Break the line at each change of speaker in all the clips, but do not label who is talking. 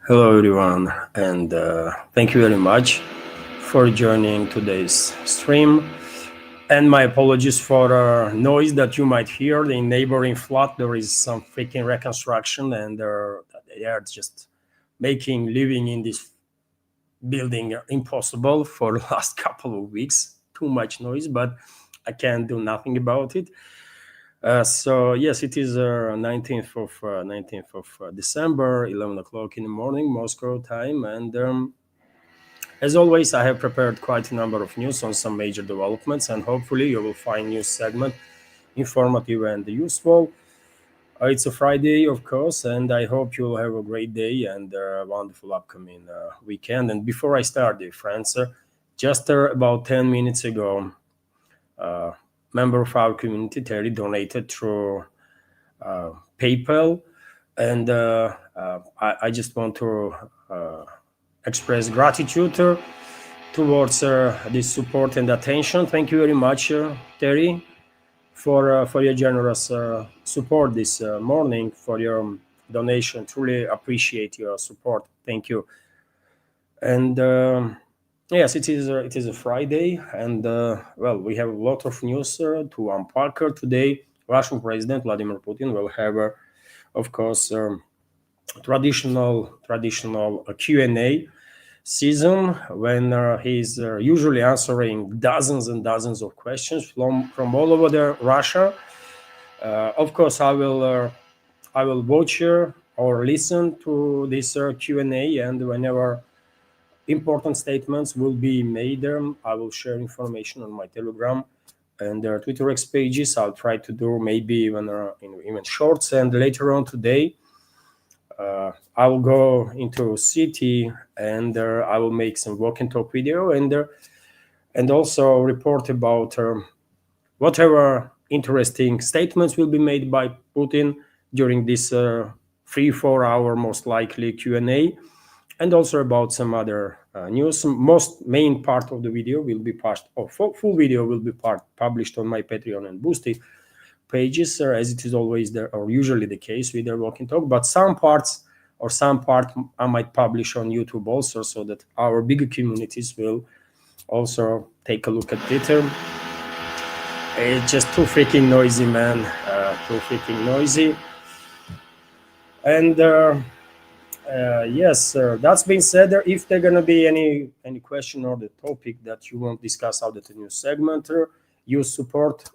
Hello, everyone, and thank you very much for joining today's stream. And my apologies for noise that you might hear. In neighboring flat, there is some freaking reconstruction, and they are just making living in this building impossible for the last couple of weeks. Too much noise, but I can't do nothing about it. So yes, it is 19th of December, 11 o'clock in the morning, Moscow time, and as always, I have prepared quite a number of news on some major developments, and hopefully you will find news segment informative and useful. It's a Friday, of course, and I hope you'll have a great day and a wonderful upcoming weekend. And before I start, dear friends, just about 10 minutes ago, member of our community, Terry, donated through PayPal, and I just want to express gratitude towards this support and attention. Thank you very much, Terry, for your generous support this morning, for your donation. Truly appreciate your support. Thank you. And yes, it is a Friday, and well, we have a lot of news to unpack today. Russian President Vladimir Putin will have, of course, traditional Q&A season when he's usually answering dozens and dozens of questions from all over Russia. Of course, I will watch or listen to this Q&A, and whenever important statements will be made, I will share information on my Telegram and Twitter X pages. I'll try to do maybe even shorts, and later on today I will go into city and I will make some walk and talk video and also report about whatever interesting statements will be made by Putin during this 3-4 hour most likely Q&A, and also about some other news. Most main part of the video will be full video will be published on my Patreon and Boosty pages, as it is always there, or usually the case with their walk and talk. But some part I might publish on YouTube also, so that our bigger communities will also take a look at it. It's just too freaking noisy, man. Too freaking noisy. And yes, that's been said. If there gonna be any question or the topic that you want to discuss out of the new segment, use support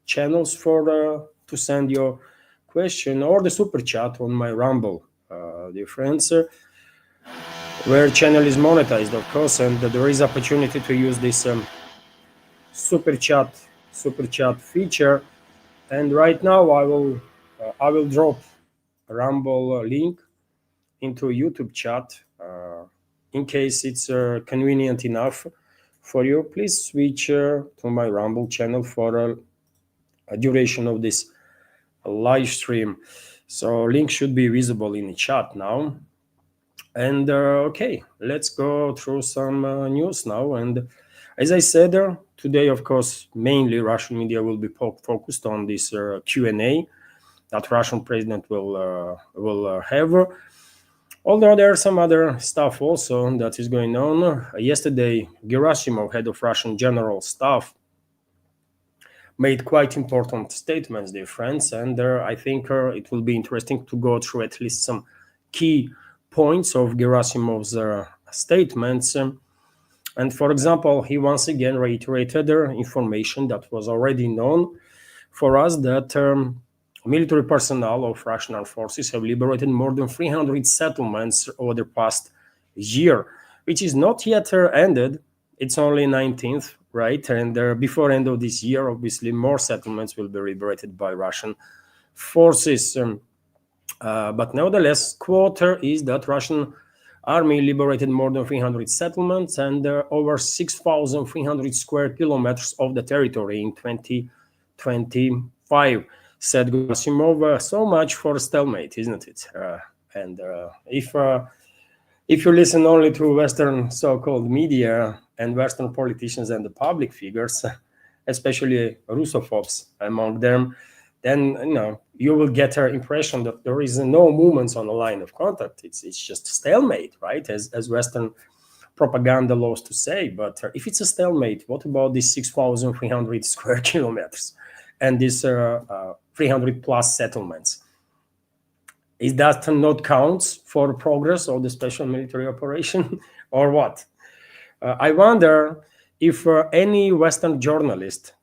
channels for to send your question, or the super chat on my Rumble, dear friends, where channel is monetized, of course, and there is opportunity to use this super chat feature. And right now I will drop a Rumble link into YouTube chat in case it's convenient enough for you. Please switch to my Rumble channel for a duration of this live stream. So link should be visible in the chat now. And okay, let's go through some news now. And as I said, today, of course, mainly Russian media will be focused on this Q&A that Russian president will have. Although there are some other stuff also that is going on. Yesterday, Gerasimov, head of Russian General Staff, made quite important statements, dear friends, and I think it will be interesting to go through at least some key points of Gerasimov's statements. And for example, he once again reiterated information that was already known for us, that military personnel of Russian armed forces have liberated more than 300 settlements over the past year, which is not yet ended. It's only 19th, right? And before end of this year, obviously, more settlements will be liberated by Russian forces. But nevertheless, quarter is that Russian army liberated more than 300 settlements and over 6,300 square kilometers of the territory in 2025, said Gerasimov. So much for stalemate, isn't it? And if you listen only to Western so-called media and Western politicians and the public figures, especially Russophobes among them, then you will get an impression that there is no movements on the line of contact. It's just stalemate, right? As Western propaganda loves to say. But if it's a stalemate, what about these 6,300 square kilometers and these 300 plus settlements? Is that not counts for progress of the special military operation or what? I wonder if any Western journalist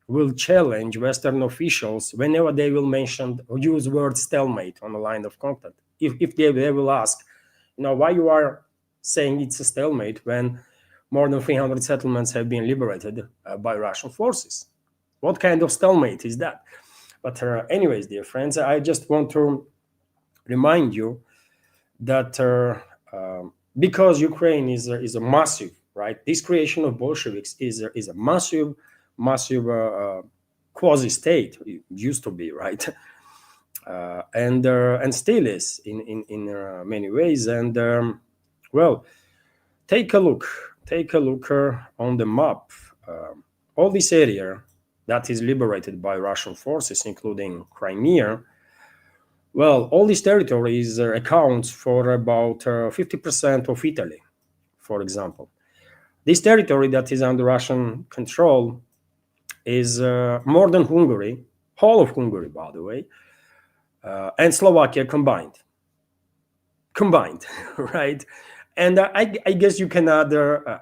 will challenge Western officials whenever they will mention or use word stalemate on the line of contact. If they will ask, why you are saying it's a stalemate when more than 300 settlements have been liberated by Russian forces? What kind of stalemate is that? But anyways, dear friends, I just want to remind you that because Ukraine is a massive, right? This creation of Bolsheviks is a massive quasi-state. It used to be, right? And still is in many ways. And well, take a look on the map. All this area that is liberated by Russian forces, including Crimea. Well, all these territories accounts for about 50% of Italy, for example. This territory that is under Russian control is more than Hungary, whole of Hungary, by the way, and Slovakia combined, right? And I guess you can add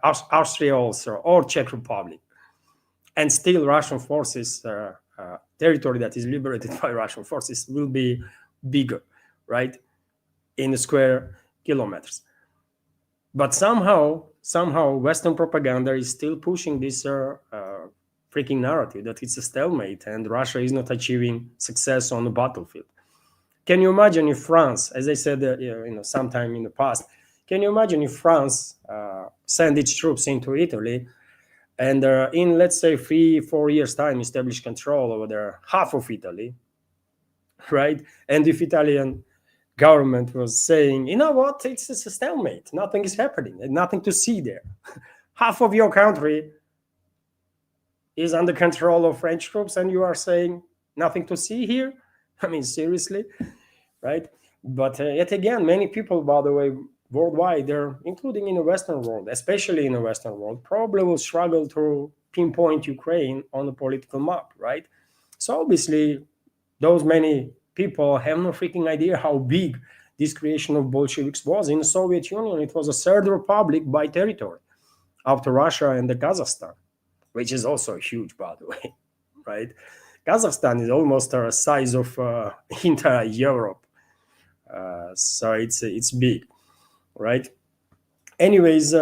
Austria also, or Czech Republic, and still Russian forces, territory that is liberated by Russian forces will be bigger, right, in square kilometers. But somehow Western propaganda is still pushing this freaking narrative that it's a stalemate and Russia is not achieving success on the battlefield. Can you imagine if France, as I said, sometime in the past, can you imagine if France sent its troops into Italy and in, let's say, 3-4 years' time, establish control over half of Italy, right? And if Italian government was saying, you know what, it's a stalemate, nothing is happening, and nothing to see there. Half of your country is under control of French troops, and you are saying nothing to see here? I mean, seriously, right? But yet again, many people, by the way, worldwide, they're including in the Western world, especially in the Western world, probably will struggle to pinpoint Ukraine on the political map, right? So obviously, those many people have no freaking idea how big this creation of Bolsheviks was. In the Soviet Union, it was a third republic by territory after Russia and the Kazakhstan, which is also huge, by the way, right? Kazakhstan is almost the size of entire Europe. So it's big, right? Anyways,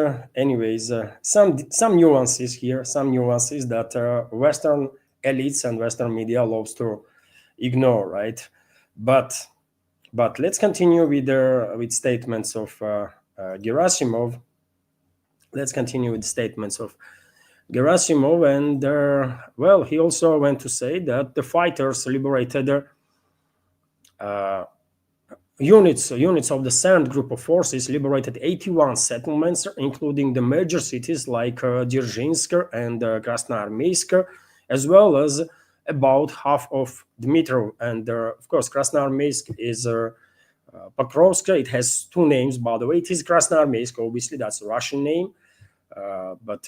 some nuances here, that Western elites and Western media loves to ignore, right? But let's continue with statements of Gerasimov. Let's continue with statements of Gerasimov, and well, he also went to say that the fighters liberated units of the SAND group of forces liberated 81 settlements, including the major cities like Dzerzhinsk and Krasnoarmeysk, as well as about half of Dmitrov. And of course, Krasnoarmeysk is Pokrovsk. It has two names, by the way. It is Krasnoarmeysk, obviously, that's a Russian name. But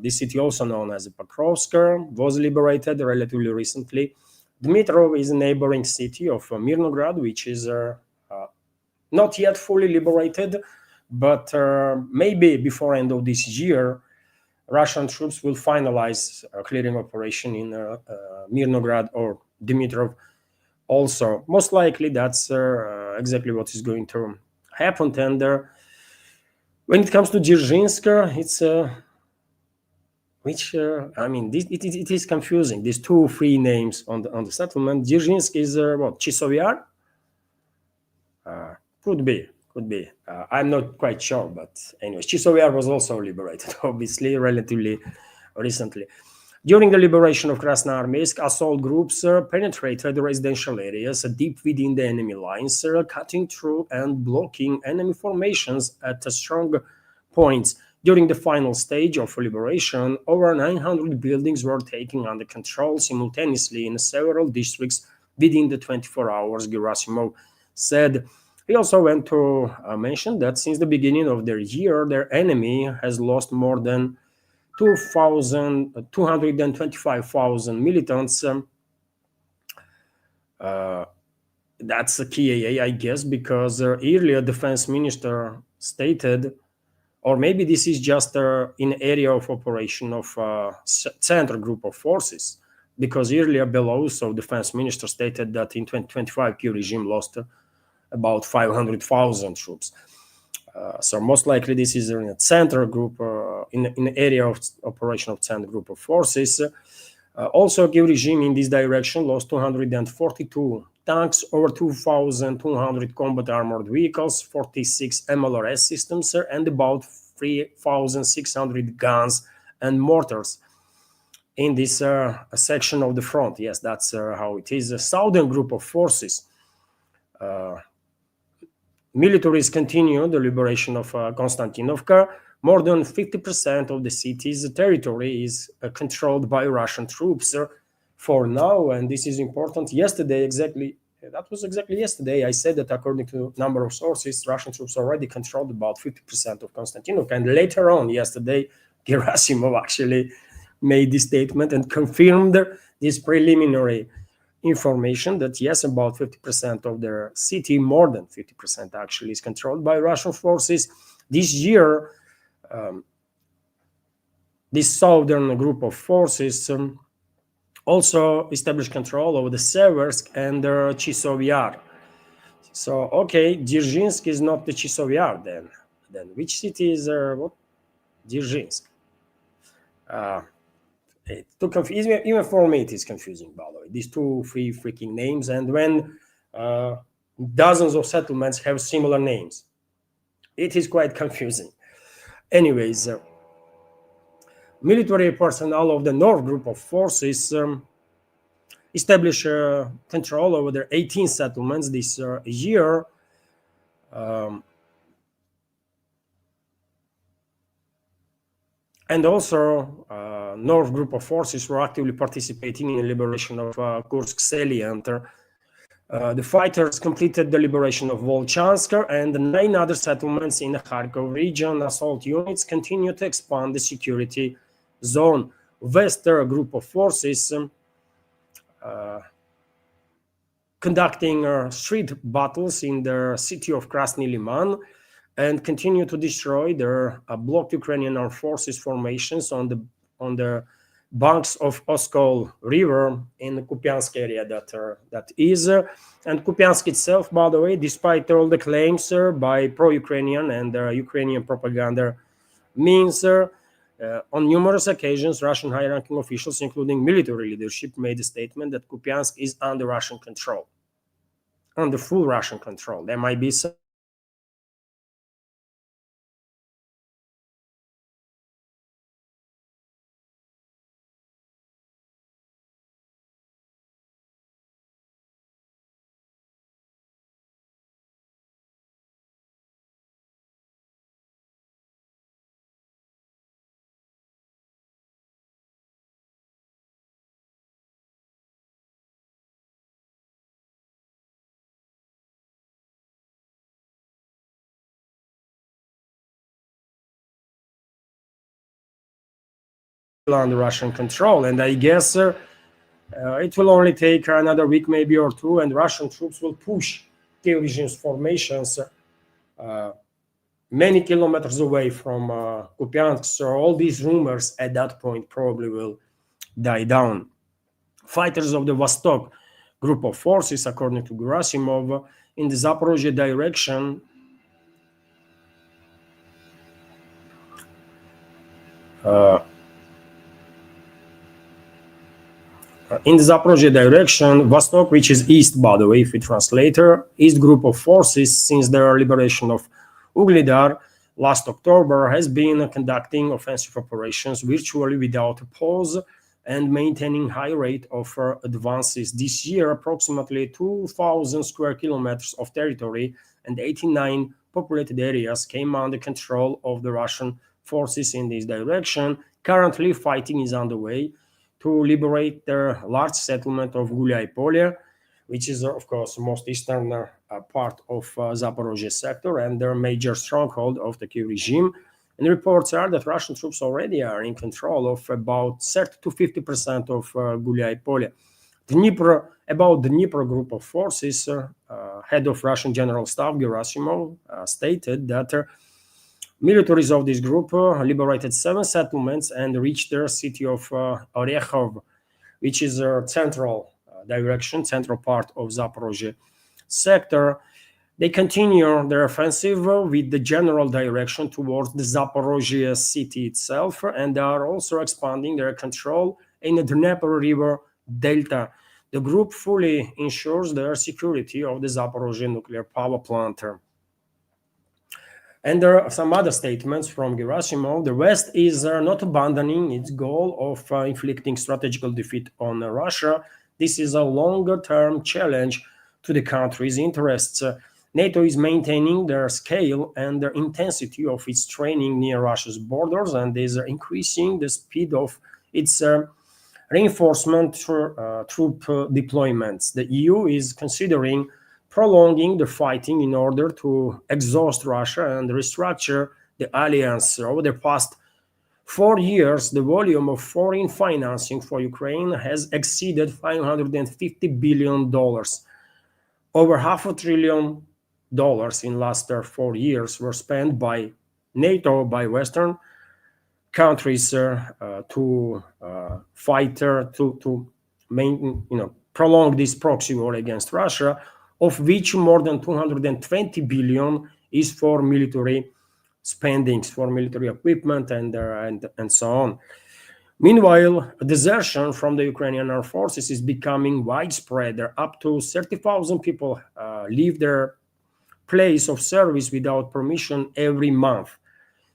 this city, also known as Pokrovsk, was liberated relatively recently. Dmitrov is a neighboring city of Mirnograd, which is not yet fully liberated, but maybe before end of this year, Russian troops will finalize a clearing operation in Mirnograd or Dmitrov also. Most likely, that's exactly what is going to happen. And when it comes to Dzerzhinsk, it's it is confusing. These 2-3 names on the settlement. Dzerzhinsk is what? Chisovyar? Could be. I'm not quite sure, but anyways, Chisovyar was also liberated, obviously, relatively recently. During the liberation of Krasnoarmeysk, assault groups penetrated residential areas deep within the enemy lines, cutting through and blocking enemy formations at strong points. During the final stage of liberation, over 900 buildings were taken under control simultaneously in several districts within the 24 hours, Gerasimov said. He also went to mention that since the beginning of their year, their enemy has lost more than 225,000 militants. That's a key, I guess, because earlier defense minister stated, or maybe this is just in area of operation of Center group of forces, because earlier Belousov, defense minister, stated that in 2025 Kiev regime lost about 500,000 troops. So most likely this is in a center group, in the area of operation of center group of forces. Also, Kiev regime in this direction lost 242 tanks, over 2,200 combat armored vehicles, 46 MLRS systems, and about 3,600 guns and mortars in this section of the front. Yes, that's how it is. A southern group of forces. Militaries continue the liberation of Konstantinovka. More than 50% of the city's territory is controlled by Russian troops for now, and this is important. That was exactly yesterday, I said that according to a number of sources, Russian troops already controlled about 50% of Konstantinovka, and later on yesterday, Gerasimov actually made this statement and confirmed this preliminary information that yes, about 50% of their city, more than 50% actually, is controlled by Russian forces. This year, this southern group of forces also established control over the Seversk and Chisov Yar. So, okay, Dzerzhinsk is not the Chisov Yar then. Then which city is what? Dzerzhinsk. Even for me, it is confusing, by the way. These two free freaking names, and when dozens of settlements have similar names, it is quite confusing. Anyways, military personnel of the North group of forces establish control over their 18 settlements this year. And also, North group of forces were actively participating in the liberation of Kursk salient. The fighters completed the liberation of Volchansk and 9 other settlements in the Kharkov region. Assault units continue to expand the security zone. Western group of forces conducting street battles in the city of Krasny Liman and continue to destroy their blocked Ukrainian armed forces formations on the banks of Oskol River in the Kupiansk area that is. And Kupiansk itself, by the way, despite all the claims by pro-Ukrainian and Ukrainian propaganda means, on numerous occasions, Russian high-ranking officials, including military leadership, made a statement that Kupiansk is under Russian control, under full Russian control. There might be some under Russian control, and I guess it will only take another week, maybe, or two, and Russian troops will push Kiev regime's formations many kilometers away from Kupiansk. So all these rumors at that point probably will die down. Fighters of the Vostok group of forces, according to Gerasimov, in the Zaporozhye direction Vostok, which is east, by the way, if we translate her, east group of forces, since their liberation of Ugledar last October, has been conducting offensive operations virtually without a pause and maintaining high rate of advances. This year, approximately 2,000 square kilometers of territory and 89 populated areas came under control of the Russian forces in this direction. Currently, fighting is underway to liberate their large settlement of Gulyai Polye, which is, of course, the most eastern part of Zaporozhye sector and their major stronghold of the Kiev regime. And reports are that Russian troops already are in control of about 30 to 50% of Guliai-Polye. About the Dnipro group of forces, head of Russian General Staff Gerasimov stated that militaries of this group liberated 7 settlements and reached the city of Orekhov, which is a central part of Zaporozhye sector. They continue their offensive with the general direction towards the Zaporozhye city itself, and they are also expanding their control in the Dnieper River Delta. The group fully ensures the security of the Zaporozhye nuclear power plant. And there are some other statements from Gerasimov. The West is not abandoning its goal of inflicting strategical defeat on Russia. This is a longer-term challenge to the country's interests. NATO is maintaining their scale and the intensity of its training near Russia's borders and is increasing the speed of its reinforcement troop deployments. The EU is considering prolonging the fighting in order to exhaust Russia and restructure the alliance. Over the past 4 years, the volume of foreign financing for Ukraine has exceeded $550 billion. Over $500 billion in last 4 years were spent by NATO, by Western countries to fight, to prolong this proxy war against Russia, of which more than 220 billion is for military spendings, for military equipment and so on. Meanwhile, desertion from the Ukrainian armed forces is becoming widespread. Up to 30,000 people leave their place of service without permission every month.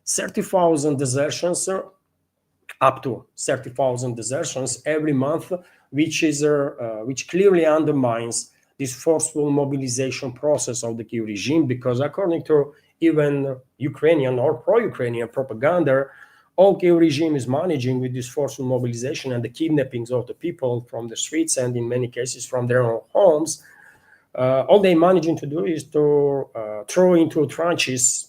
30,000 desertions, up to 30,000 desertions every month, which clearly undermines this forceful mobilization process of the Kyiv regime, because according to even Ukrainian or pro-Ukrainian propaganda, all Kyiv regime is managing with this forceful mobilization and the kidnappings of the people from the streets and in many cases from their own homes. All they're managing to do is to throw into tranches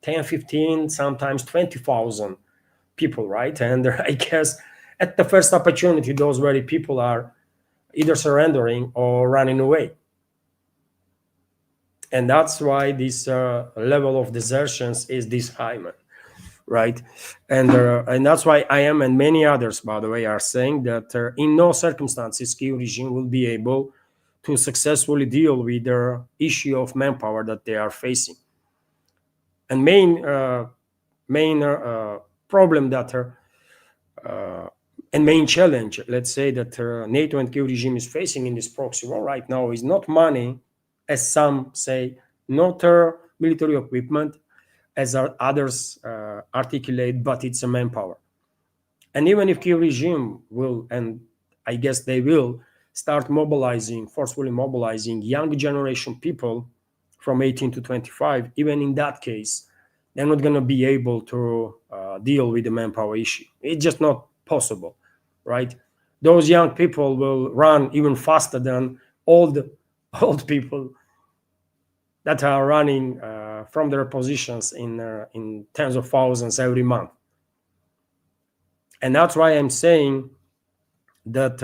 10, 15, sometimes 20,000 people, right? And I guess at the first opportunity, those very people are either surrendering or running away. And that's why this level of desertions is this high, man, right? And that's why I am and many others, by the way, are saying that in no circumstances Kyiv regime will be able to successfully deal with the issue of manpower that they are facing. And main problem that and main challenge, let's say, that NATO and Kyiv regime is facing in this proxy war right now is not money, as some say, not military equipment, as others articulate, but it's a manpower. And even if Kyiv regime will, and I guess they will, start forcefully mobilizing young generation people from 18 to 25, even in that case, they're not going to be able to deal with the manpower issue. It's just not possible, right? Those young people will run even faster than old people that are running from their positions in tens of thousands every month. And that's why I'm saying that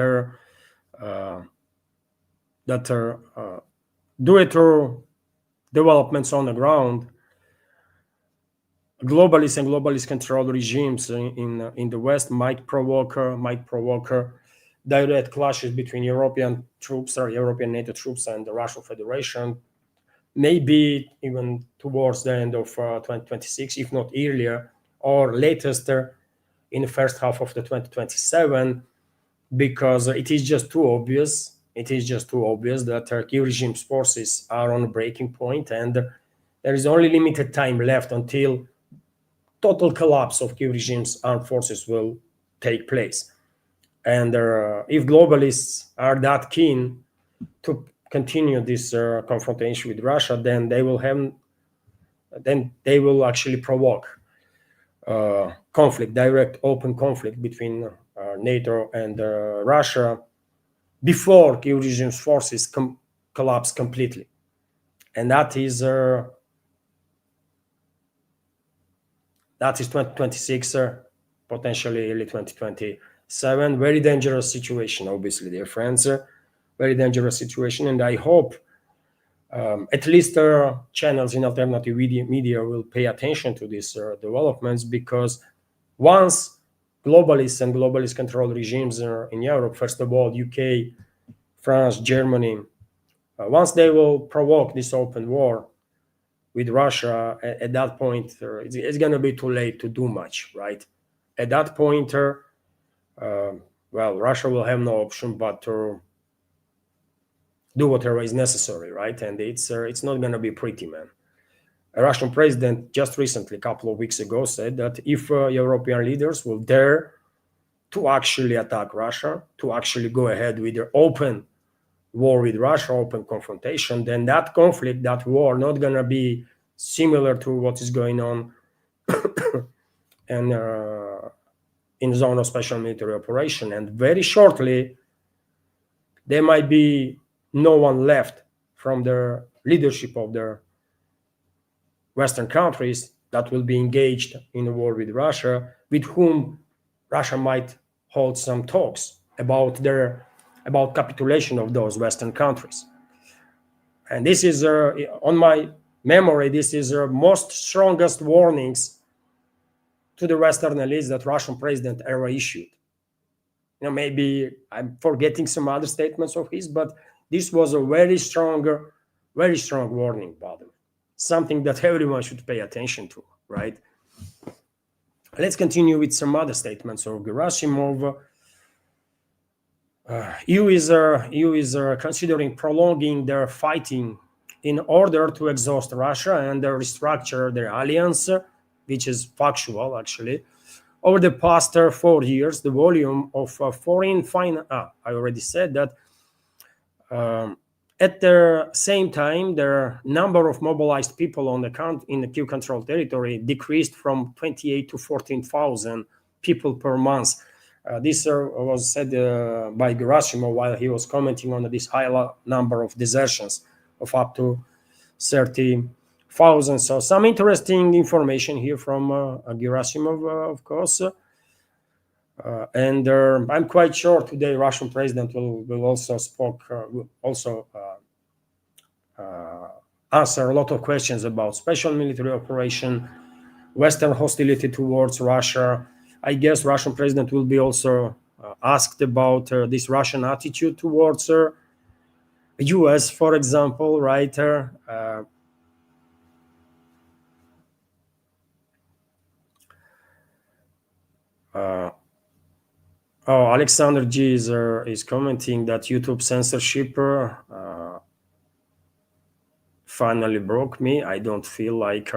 due to developments on the ground, globalist and globalist controlled regimes in the West might provoke direct clashes between European troops or European NATO troops and the Russian Federation, maybe even towards the end of 2026, if not earlier, or latest in the first half of the 2027, because it is just too obvious. It is just too obvious that Kyiv regime's forces are on a breaking point, and there is only limited time left until total collapse of Kyiv regime's armed forces will take place. And if globalists are that keen to continue this confrontation with Russia, then they will actually provoke conflict, direct open conflict between NATO and Russia, before Kyiv regime's forces collapse completely. And that is 2026, potentially early 2027. Very dangerous situation, obviously, dear friends. Very dangerous situation, and I hope at least channels in alternative media will pay attention to these developments, because once globalists and globalist controlled regimes in Europe, first of all, UK, France, Germany, once they will provoke this open war with Russia, at that point, it's going to be too late to do much, right? At that point, well, Russia will have no option but to do whatever is necessary, right? And it's not going to be pretty, man. A Russian president just recently, a couple of weeks ago, said that if European leaders will dare to actually attack Russia, to actually go ahead with their open war with Russia, open confrontation, then that conflict, that war, not going to be similar to what is going on and in zone of special military operation. And very shortly, there might be no one left from the leadership of the Western countries that will be engaged in a war with Russia, with whom Russia might hold some talks about capitulation of those Western countries. And this is on my memory, this is most strongest warnings to the Western elites that Russian president ever issued. Maybe I'm forgetting some other statements of his, but this was a very strong warning, by the way. Something that everyone should pay attention to, right? Let's continue with some other statements of Gerasimov. EU is considering prolonging their fighting in order to exhaust Russia and restructure their alliance, which is factual, actually. Over the past 4 years, the volume of foreign finance, I already said that. At the same time, the number of mobilized people in the Kyiv controlled territory decreased from 28 to 14,000 people per month. This was said by Gerasimov while he was commenting on this high number of desertions of up to 30,000. So some interesting information here from Gerasimov, of course. And I'm quite sure today Russian president will also answer a lot of questions about special military operation, Western hostility towards Russia. I guess Russian president will be also asked about this Russian attitude towards US, for example, right? Alexander G is commenting that YouTube censorship finally broke me. I don't feel like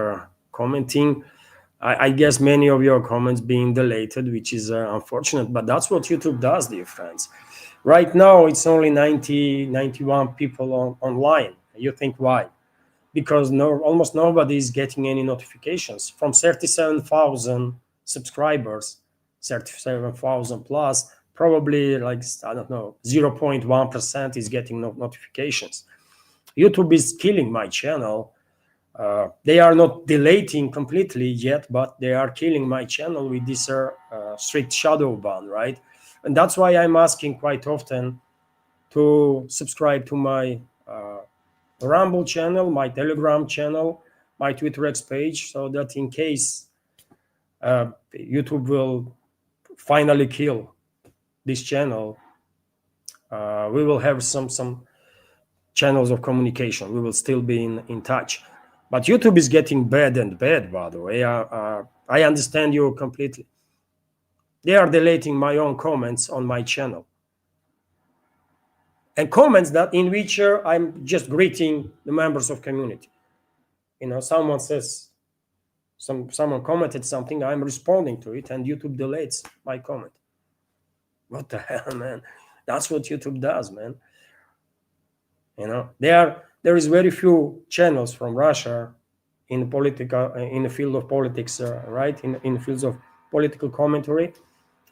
commenting. I guess many of your comments being deleted, which is unfortunate, but that's what YouTube does, dear friends. Right now, it's only 91 people online. You think why? Because almost nobody is getting any notifications. From 37,000 subscribers, 37,000 plus, probably like, I don't know, 0.1% is getting notifications. YouTube is killing my channel. They are not deleting completely yet, but they are killing my channel with this strict shadow ban, right? And that's why I'm asking quite often to subscribe to my Rumble channel, my Telegram channel, my Twitter X page, so that in case YouTube will finally kill this channel, we will have some channels of communication. We will still be in touch. But YouTube is getting bad and bad, by the way. I understand you completely. They are deleting my own comments on my channel. And comments that in which I'm just greeting the members of community. Someone says, someone commented something, I'm responding to it, and YouTube deletes my comment. What the hell, man? That's what YouTube does, man. There is very few channels from Russia in the field of politics, right? In the fields of political commentary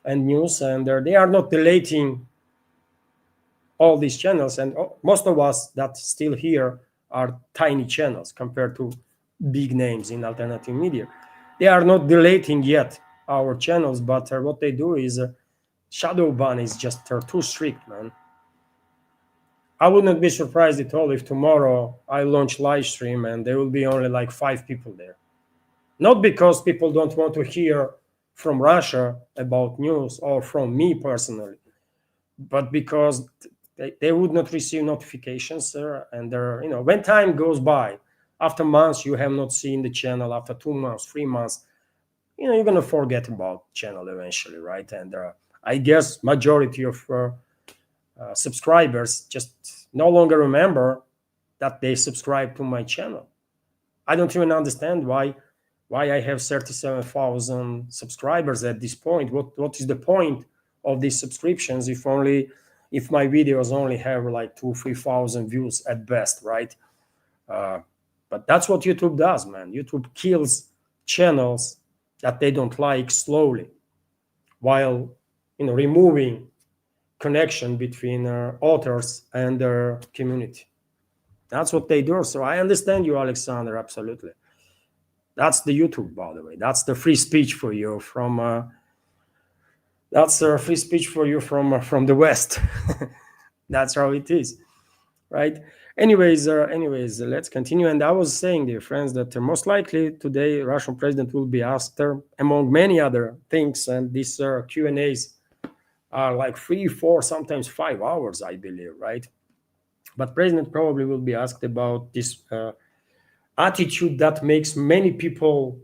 and news, and they are not deleting all these channels, and most of us that still here are tiny channels compared to big names in alternative media. They are not deleting yet our channels, but what they do is shadow ban is just too strict, man. I would not be surprised at all if tomorrow I launch live stream and there will be only like 5 people there. Not because people don't want to hear from Russia about news or from me personally, but because they would not receive notifications, and when time goes by, after months you have not seen the channel, after 2 months, 3 months, you're gonna forget about channel eventually, right? And I guess majority of subscribers just no longer remember that they subscribe to my channel. I don't even understand why I have 37,000 subscribers at this point. What is the point of these subscriptions if my videos only have like 2,000-3,000 views at best, right? But that's what YouTube does, man. YouTube kills channels that they don't like slowly, while removing connection between authors and their community. That's what they do. So I understand you, Alexander, absolutely. That's the YouTube, by the way. That's the free speech for you from. That's free speech for you from the West. That's how it is, right? Anyways, let's continue. And I was saying, dear friends, that most likely today Russian president will be asked, among many other things, and these Q&As are like 3, 4, sometimes 5 hours, I believe, right? But president probably will be asked about this attitude that makes many people,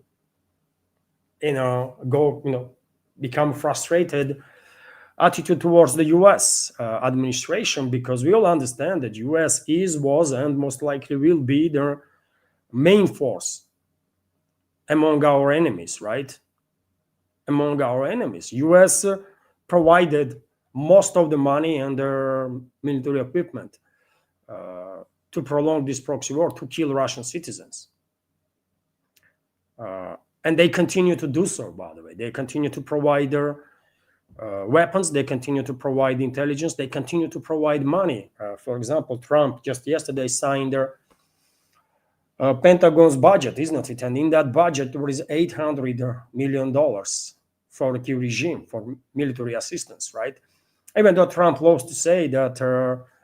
become frustrated, attitude towards the U.S. Administration, because we all understand that U.S. was, and most likely will be the main force among our enemies, right? Among our enemies. U.S. provided most of the money and their military equipment to prolong this proxy war, to kill Russian citizens. And they continue to do so, by the way. They continue to provide their weapons, they continue to provide intelligence, they continue to provide money. For example, Trump just yesterday signed their Pentagon's budget, isn't it? And in that budget, there is $800 million for the Kyiv regime, for military assistance, right? Even though Trump loves to say that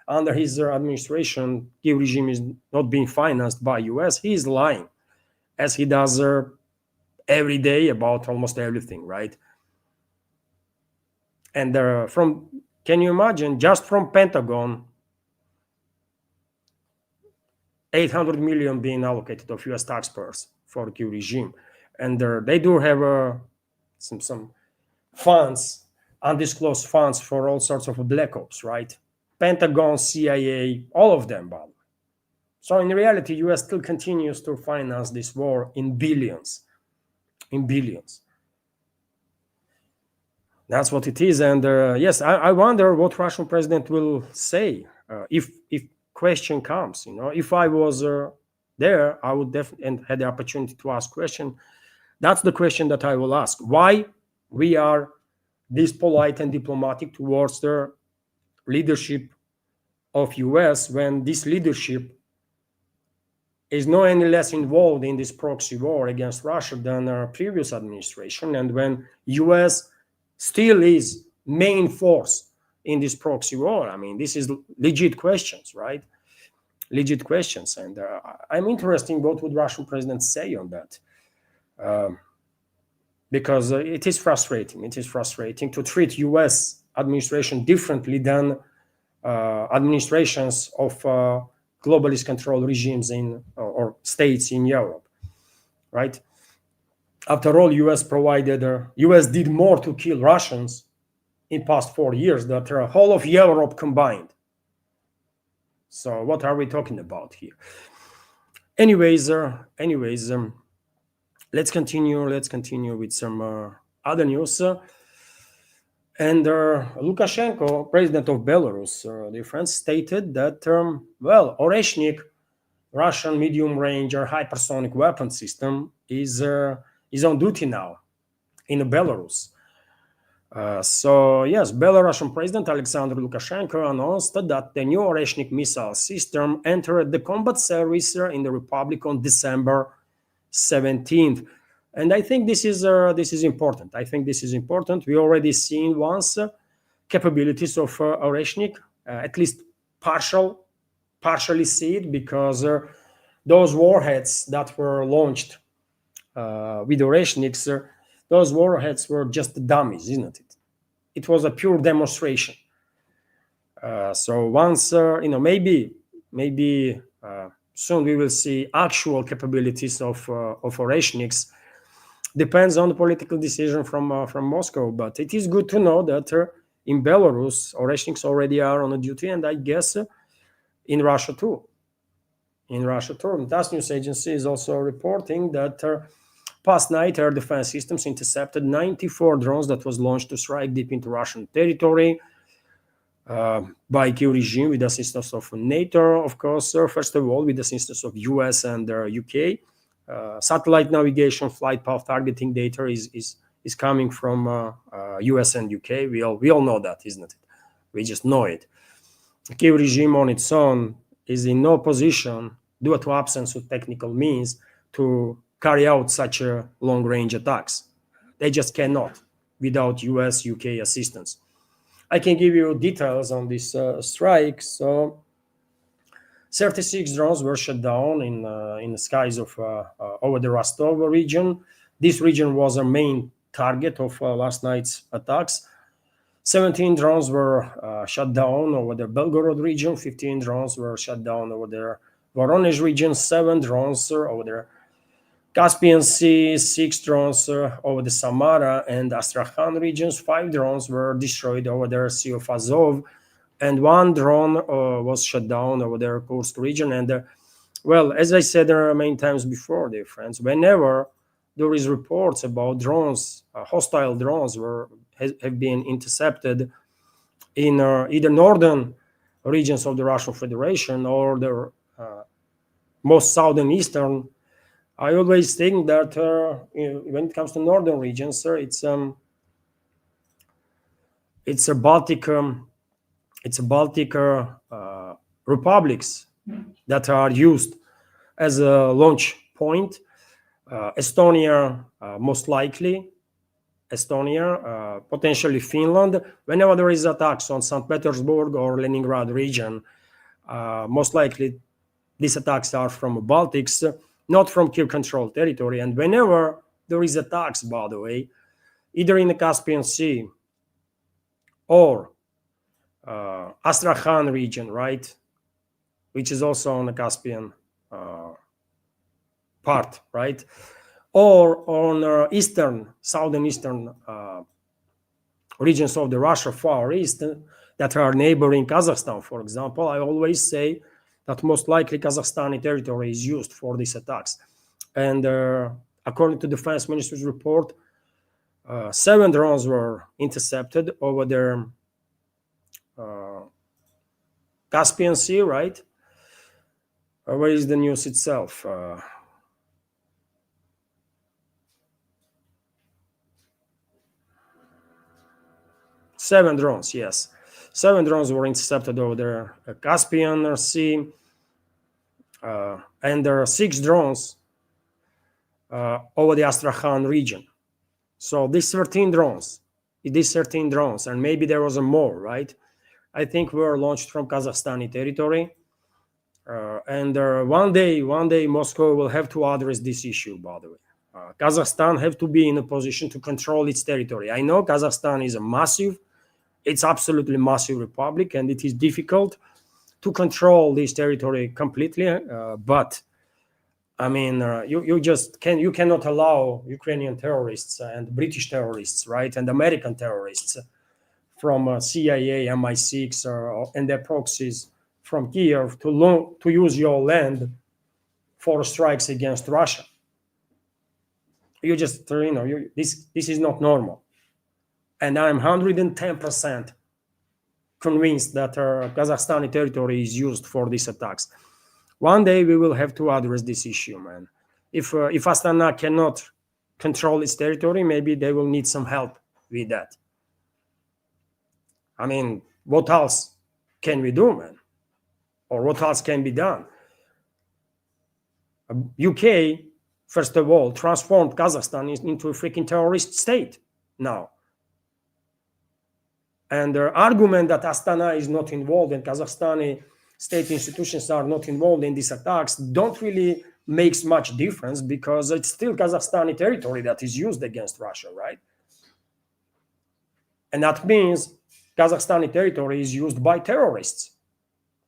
under his administration, Kyiv regime is not being financed by US, he is lying, as he does every day about almost everything, right? And can you imagine, just from Pentagon, 800 million being allocated of US taxpayers for the Kyiv regime. And they do have some funds, undisclosed funds for all sorts of black ops, right? Pentagon, CIA, all of them, by the way. So in reality, US still continues to finance this war in billions. In billions. That's what it is. And yes, I wonder what Russian president will say if question comes. If I was there, I would definitely, and had the opportunity to ask question. That's the question that I will ask. Why we are this polite and diplomatic towards the leadership of US when this leadership is no any less involved in this proxy war against Russia than our previous administration, and when US still is main force in this proxy war. I mean, this is legit questions, right? Legit questions. And I'm interested what would Russian president say on that. Because it is frustrating. It is frustrating to treat US administration differently than administrations of globalist control regimes or states in Europe, right? After all, US did more to kill Russians in past 4 years than the whole of Europe combined. So what are we talking about here? Anyways, let's continue with some other news. And Lukashenko, president of Belarus, the friends, stated that, Oreshnik, Russian medium-range or hypersonic weapon system, is on duty now in Belarus. So yes, Belarusian President Alexander Lukashenko announced that the new Oreshnik missile system entered the combat service in the Republic on December 17th. And I think this is important. I think this is important. We already seen once capabilities of Oreshnik, at least partially see it, because those warheads that were launched with Oreshniks, those warheads were just dummies, isn't it? It was a pure demonstration. So once, maybe soon we will see actual capabilities of Oreshniks. Depends on the political decision from Moscow, but it is good to know that in Belarus, Oreshniks already are on duty, and I guess in Russia too. In Russia too. TASS news agency is also reporting that past night, air defense systems intercepted 94 drones that was launched to strike deep into Russian territory by Kyiv regime with the assistance of NATO, of course. First of all, with the assistance of US and UK. Satellite navigation, flight path targeting data is coming from US and UK. We all know that, isn't it? We just know it. The Kyiv regime on its own is in no position, due to absence of technical means, to carry out such long-range attacks. They just cannot without US, UK assistance. I can give you details on this strike. So 36 drones were shot down in the skies of over the Rostov region. This region was a main target of last night's attacks. 17 drones were shot down over the Belgorod region. 15 drones were shot down over the Voronezh region. 7 drones over the Caspian Sea. 6 drones over the Samara and Astrakhan regions. 5 drones were destroyed over the Sea of Azov. And 1 drone was shut down over the Kursk region. And well, as I said many times before, dear friends, whenever there is reports about drones, hostile drones have been intercepted in either northern regions of the Russian Federation or the most southern eastern, I always think that when it comes to northern regions, it's a Baltic republics that are used as a launch point. Estonia, most likely, potentially Finland. Whenever there is attacks on St. Petersburg or Leningrad region, most likely these attacks are from Baltics, not from Kiev-controlled territory. And whenever there is attacks, by the way, either in the Caspian Sea or Astrakhan region, right, which is also on the Caspian part, right, or on southern eastern regions of the Russia Far East that are neighboring Kazakhstan, for example, I always say that most likely Kazakhstani territory is used for these attacks. And according to the Defense Minister's report, 7 drones were intercepted over the Caspian Sea, right? Where is the news itself? Seven drones, yes. 7 drones were intercepted over the Caspian Sea, and there are 6 drones over the Astrakhan region. So these 13 drones, and maybe there was a more, right? I think were launched from Kazakhstani territory. And one day Moscow will have to address this issue, by the way. Kazakhstan have to be in a position to control its territory. I know Kazakhstan is it's absolutely massive republic, and it is difficult to control this territory completely. But I mean, you cannot allow Ukrainian terrorists and British terrorists, right, and American terrorists from CIA, MI6, and their proxies from Kiev to use your land for strikes against Russia. You just, this is not normal. And I'm 110% convinced that Kazakhstani territory is used for these attacks. One day we will have to address this issue, man. If Astana cannot control its territory, maybe they will need some help with that. I mean, what else can we do, man? Or what else can be done? UK, first of all, transformed Kazakhstan into a freaking terrorist state now. And the argument that Astana is not involved and Kazakhstani state institutions are not involved in these attacks don't really makes much difference, because it's still Kazakhstani territory that is used against Russia, right? And that means Kazakhstani territory is used by terrorists,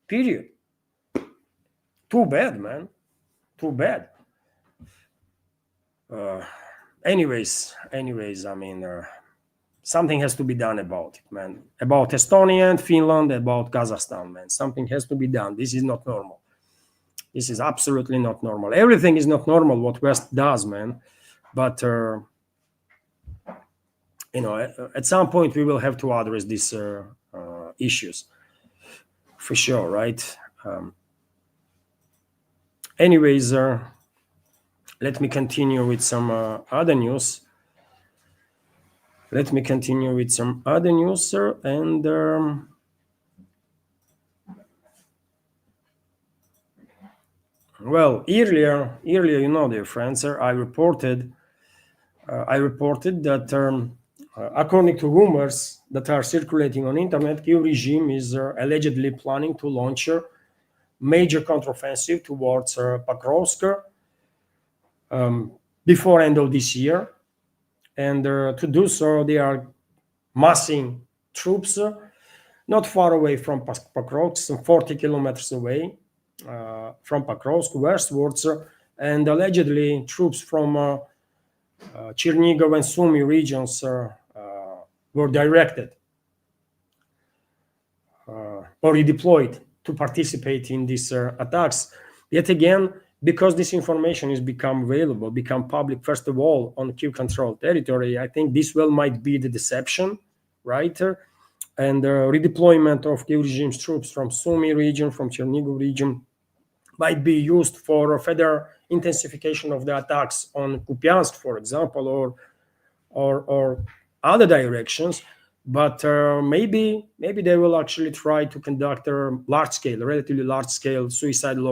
period. Too bad, man. Too bad. Anyways, I mean, something has to be done about it, man. About Estonia and Finland, about Kazakhstan, man. Something has to be done. This is not normal. This is absolutely not normal. Everything is not normal what West does, man. But you know, at some point we will have to address these issues, for sure, right? Anyways, let me continue with some other news. And well, earlier, you know, dear friends, I reported that according to rumors that are circulating on internet, Kyiv regime is allegedly planning to launch a major counteroffensive towards Pokrovsk before end of this year. And to do so, they are massing troops not far away from Pokrovsk, some 40 kilometers away from Pokrovsk westwards, and allegedly troops from Chernigov and Sumy regions were directed or redeployed to participate in these attacks. Yet again, because this information is become public, first of all, on Kyiv-controlled territory, I think this might be the deception, right? And redeployment of Kyiv regime's troops from Sumy region, from Chernigov region, might be used for further intensification of the attacks on Kupiansk, for example, or other directions. But maybe they will actually try to conduct a relatively large-scale suicidal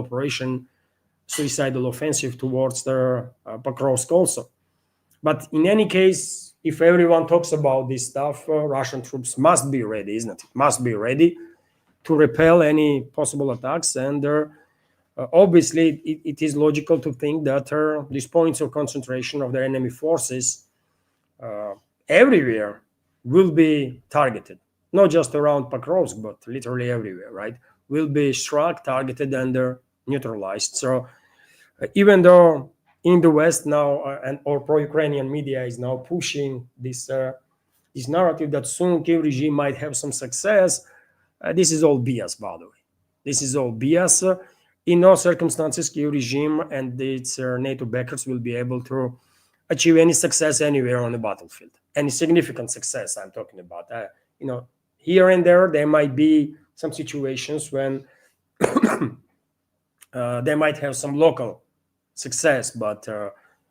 offensive towards the Pokrovsk also. But in any case, if everyone talks about this stuff, Russian troops must be ready, isn't it? Must be ready to repel any possible attacks. And obviously, it is logical to think that these points of concentration of the enemy forces everywhere will be targeted, not just around Pokrovsk, but literally everywhere, right? Will be struck, targeted, and neutralized. So even though in the West now, or pro-Ukrainian media is now pushing this narrative that soon Kyiv regime might have some success, this is all BS, by the way. This is all BS. In no circumstances, Kyiv regime and its NATO backers will be able to achieve any success anywhere on the battlefield. Any significant success, I'm talking about. You know, here and there might be some situations when they might have some local success, but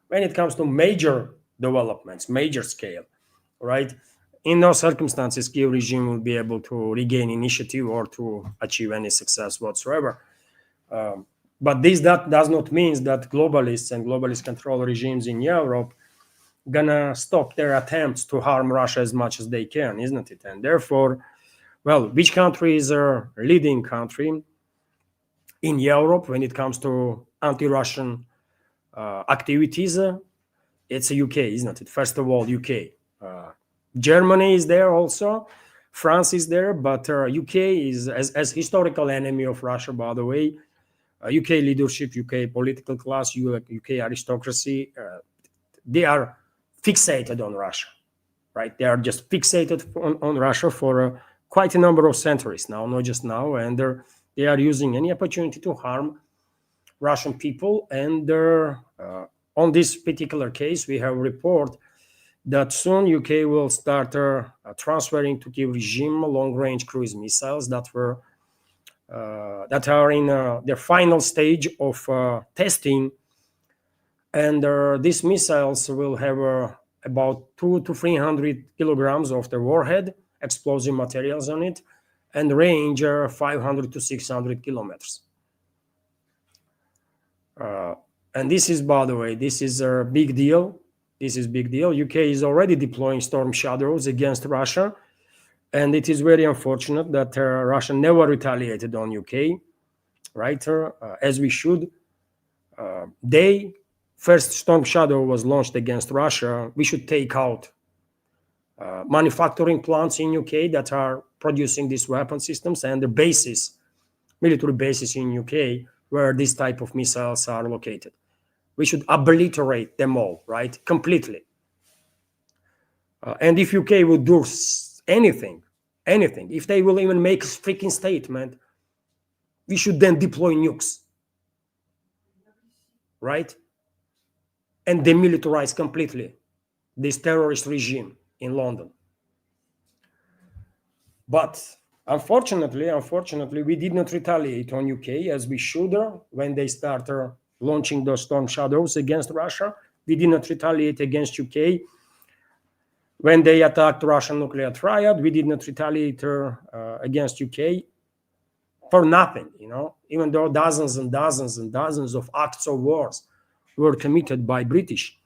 when it comes to major developments, major scale, right? In those circumstances, Kyiv regime will be able to regain initiative or to achieve any success whatsoever. But that does not mean that globalists and globalist control regimes in Europe gonna stop their attempts to harm Russia as much as they can, isn't it? And therefore, well, which country is a leading country in Europe when it comes to anti-Russian activities? It's the UK, isn't it? First of all, UK. Germany is there also. France is there, but UK is as historical enemy of Russia, by the way. UK leadership, UK political class, UK aristocracy, they are fixated on Russia, right? They are just fixated on Russia for quite a number of centuries now, not just now, and they are using any opportunity to harm Russian people. And on this particular case, we have a report that soon UK will start transferring to Kyiv regime long-range cruise missiles that are in their final stage of testing. And these missiles will have about 200 to 300 kilograms of the warhead, explosive materials on it, and range 500 to 600 kilometers. And this is, by the way, this is a big deal. This is big deal. UK is already deploying Storm Shadows against Russia, and it is very unfortunate that Russia never retaliated on UK, right? As we should. They first Storm Shadow was launched against Russia. We should take out manufacturing plants in UK that are producing these weapon systems and the bases, military bases in UK where this type of missiles are located. We should obliterate them all, right? Completely. And if UK would do anything, if they will even make a freaking statement, we should then deploy nukes, right? And demilitarize completely this terrorist regime in London. But unfortunately, we did not retaliate on UK as we should when they started launching those Storm Shadows against Russia. We did not retaliate against UK when they attacked Russian nuclear triad. We did not retaliate against UK for nothing, you know, even though dozens and dozens and dozens of acts of wars were committed by British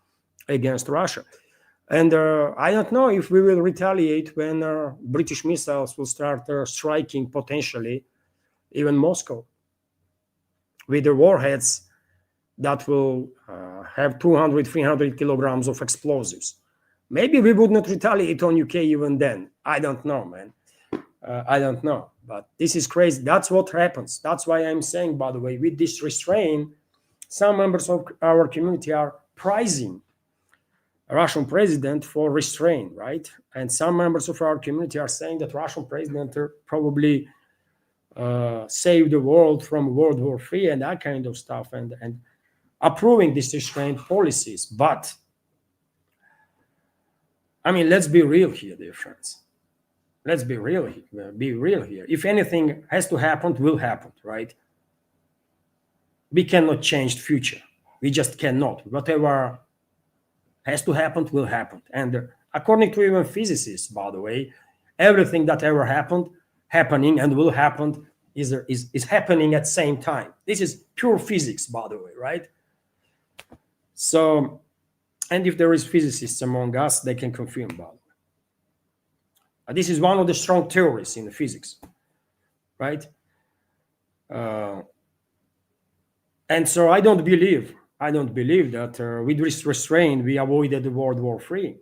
against Russia. And I don't know if we will retaliate when British missiles will start striking potentially even Moscow with the warheads that will have 200, 300 kilograms of explosives. Maybe we would not retaliate on UK even then. I don't know, man. I don't know. But this is crazy. That's what happens. That's why I'm saying, by the way, with this restraint, some members of our community are prizing a Russian president for restraint, right? And some members of our community are saying that Russian president probably saved the world from World War III and that kind of stuff, and approving these restraint policies. But I mean, let's be real here, dear friends. Let's be real here. Be real here. If anything has to happen, will happen, right? We cannot change the future. We just cannot. Whatever has to happen will happen. And according to even physicists, by the way, everything that ever happened, happening, and will happen is happening at the same time. This is pure physics, by the way, right? So, and if there is physicists among us, they can confirm about it. This is one of the strong theories in the physics, right? And so I don't believe that with this restraint we avoided World War III.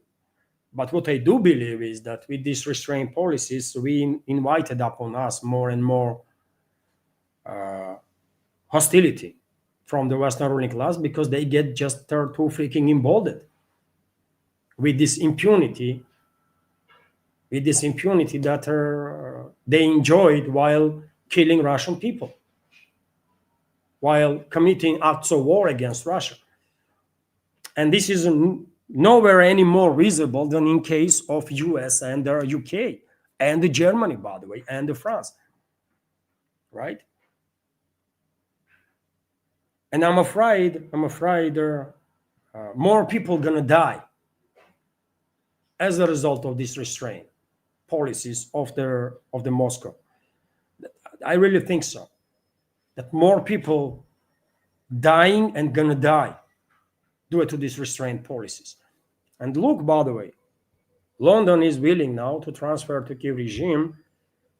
But what I do believe is that with these restraint policies, we invited upon us more and more hostility from the Western ruling class, because they get just too freaking emboldened with this impunity. That they enjoyed while killing Russian people, while committing acts of war against Russia. And this is nowhere any more visible than in case of US and UK and Germany, by the way, and France, right? And I'm afraid more people gonna die as a result of this restraint policies of the Moscow. I really think so. That more people dying and gonna die due to these restraint policies. And look, by the way, London is willing now to transfer to Kiev regime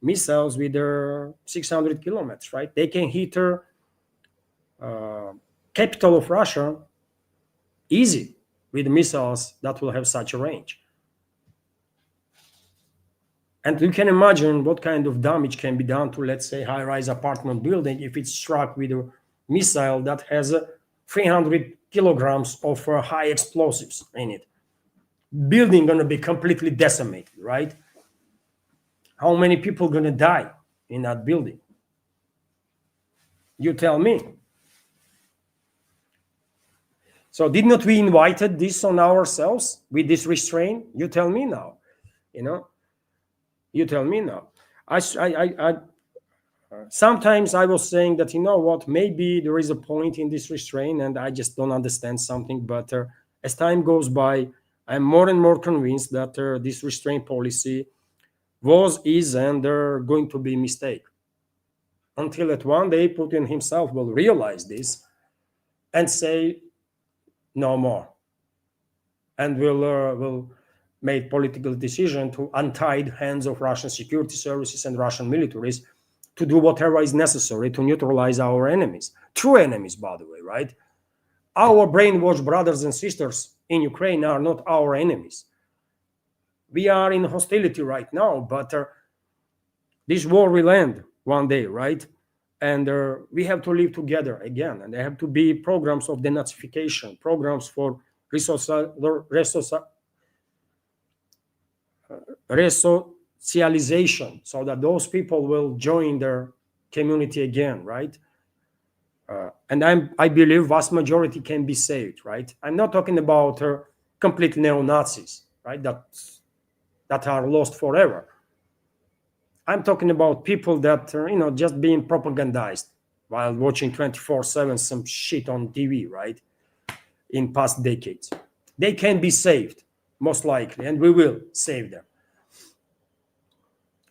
missiles with their 600 kilometers, right? They can hit the capital of Russia easy with missiles that will have such a range. And you can imagine what kind of damage can be done to, let's say, high-rise apartment building if it's struck with a missile that has 300 kilograms of high explosives in it. Building gonna be completely decimated, right? How many people gonna die in that building? You tell me. So did not we invited this on ourselves with this restraint? You tell me now, you know? You tell me now. Sometimes I was saying that, you know what, maybe there is a point in this restraint and I just don't understand something. But as time goes by, I'm more and more convinced that this restraint policy was, is, and are going to be mistake. Until at one day Putin himself will realize this and say no more, and will make political decision to untie the hands of Russian security services and Russian militaries to do whatever is necessary to neutralize our enemies, true enemies, by the way, right? Our brainwashed brothers and sisters in Ukraine are not our enemies. We are in hostility right now, but this war will end one day, right? And we have to live together again. And there have to be programs of denazification, programs for resocialization, so that those people will join their community again, right? And I believe vast majority can be saved, right? I'm not talking about complete neo-Nazis, right? That are lost forever. I'm talking about people that are, just being propagandized while watching 24/7 some shit on TV, right? In past decades. They can be saved, most likely, and we will save them.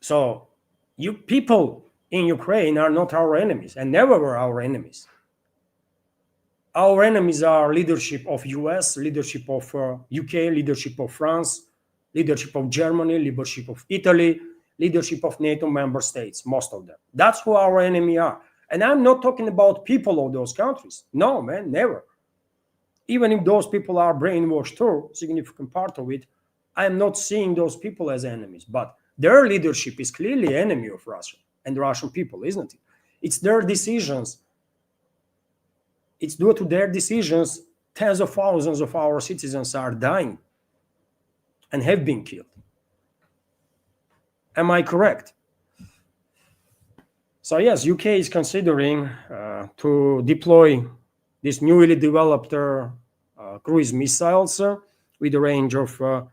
So you people in Ukraine are not our enemies and never were our enemies. Our enemies are leadership of US, leadership of UK, leadership of France, leadership of Germany, leadership of Italy, leadership of NATO member states, most of them. That's who our enemy are. And I'm not talking about people of those countries. No, man, never. Even if those people are brainwashed too, significant part of it, I'm not seeing those people as enemies. But their leadership is clearly enemy of Russia and the Russian people, isn't it? It's their decisions. It's due to their decisions, tens of thousands of our citizens are dying and have been killed. Am I correct? So yes, UK is considering to deploy these newly developed cruise missiles with a range of 5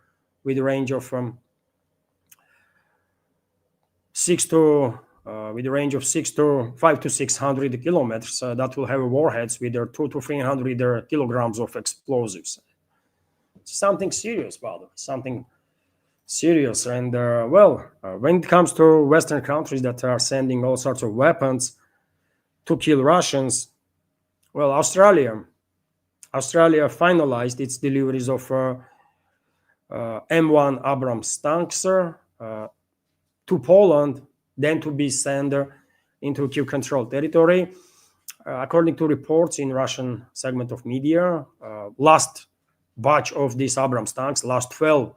to 600 kilometers. That will have warheads with their 200 to 300 kilograms of explosives. Something serious, by the way, something serious. And when it comes to Western countries that are sending all sorts of weapons to kill Russians, well, Australia finalized its deliveries of M1 Abrams tanks to Poland, then to be sent into Kiev-controlled territory. According to reports in Russian segment of media, last batch of these Abrams tanks, last 12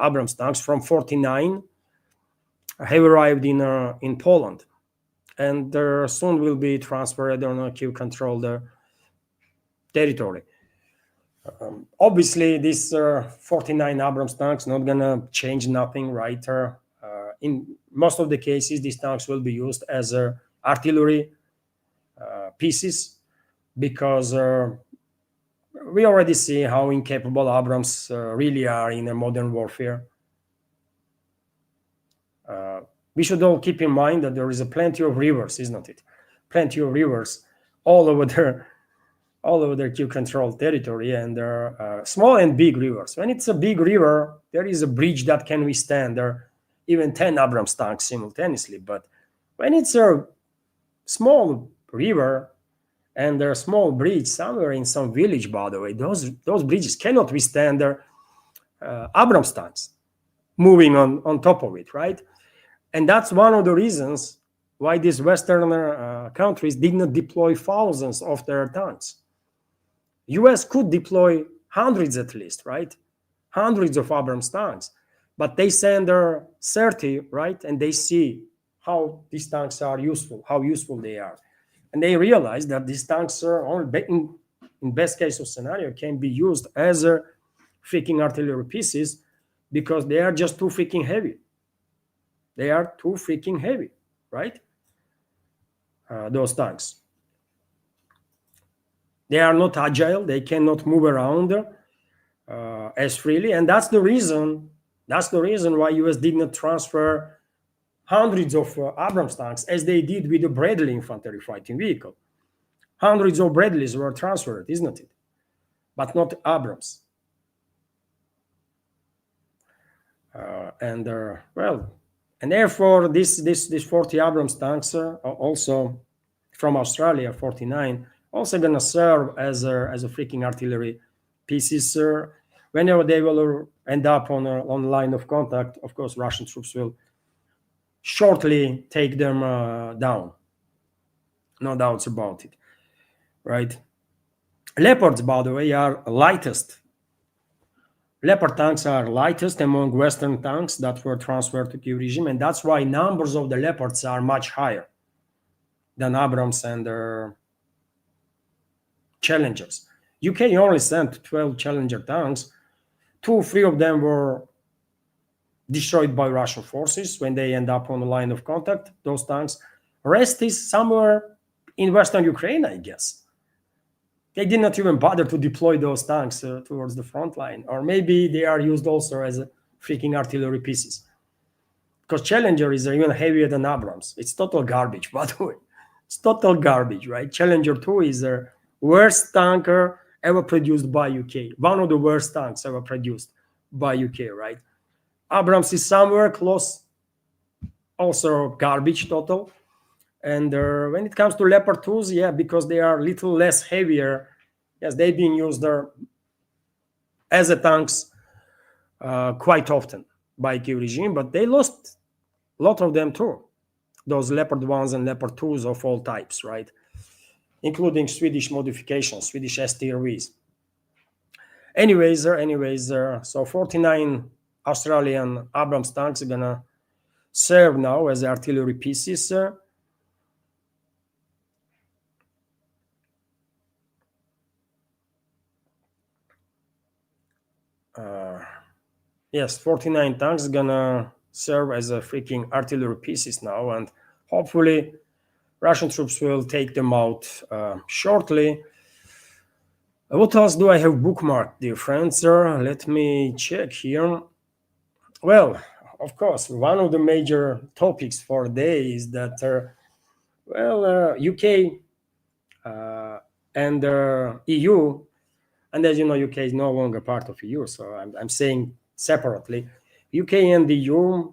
Abrams tanks from 49 have arrived in Poland, and soon will be transferred on a Kiev-controlled territory. Obviously, these 49 Abrams tanks not gonna change nothing, right? In most of the cases, these tanks will be used as artillery pieces, because we already see how incapable Abrams really are in a modern warfare. We should all keep in mind that there is a plenty of rivers, isn't it? Plenty of rivers all over their Kiev-controlled territory, and there are small and big rivers. When it's a big river, there is a bridge that can withstand even 10 Abrams tanks simultaneously. But when it's a small river and there's a small bridge somewhere in some village, by the way, those bridges cannot withstand their Abrams tanks moving on top of it, right? And that's one of the reasons why these Western countries did not deploy thousands of their tanks. US could deploy hundreds at least, right? Hundreds of Abrams tanks. But they send their 30, right? And they see how these tanks are useful, how useful they are. And they realize that these tanks are only, in best case of scenario, can be used as freaking artillery pieces, because they are just too freaking heavy. They are too freaking heavy, right? Those tanks. They are not agile. They cannot move around as freely. And that's the reason why US did not transfer hundreds of Abrams tanks as they did with the Bradley infantry fighting vehicle. Hundreds of Bradleys were transferred, isn't it? But not Abrams. And therefore this 40 Abrams tanks also from Australia, 49, also gonna serve as a freaking artillery pieces. Whenever they will end up on line of contact, of course, Russian troops will shortly take them down. No doubts about it, right? Leopards, by the way, are lightest. Leopard tanks are lightest among Western tanks that were transferred to Kiev regime, and that's why numbers of the Leopards are much higher than Abrams and Challengers. UK only sent 12 Challenger tanks. 3 of them were destroyed by Russian forces when they end up on the line of contact, those tanks. Rest is somewhere in Western Ukraine, I guess. They did not even bother to deploy those tanks towards the front line. Or maybe they are used also as freaking artillery pieces. Because Challenger is even heavier than Abrams. It's total garbage, by the way. It's total garbage, right? Challenger 2 is the worst tanker ever produced by UK. One of the worst tanks ever produced by UK, right? Abrams is somewhere close, also garbage total. And when it comes to Leopard 2s, yeah, because they are a little less heavier, yes, they've been used as a tanks quite often by Kiev regime, but they lost a lot of them too. Those Leopard 1s and Leopard 2s of all types, right? Including Swedish modifications, Swedish STRVs. Anyways, so 49 Australian Abrams tanks are gonna serve now as artillery pieces. Yes, 49 tanks are gonna serve as a freaking artillery pieces now, and hopefully Russian troops will take them out shortly. What else do I have bookmarked, dear friends? Let me check here. Well, of course, one of the major topics for today is that, UK and EU, and as you know, UK is no longer part of EU, so I'm saying separately, UK and the EU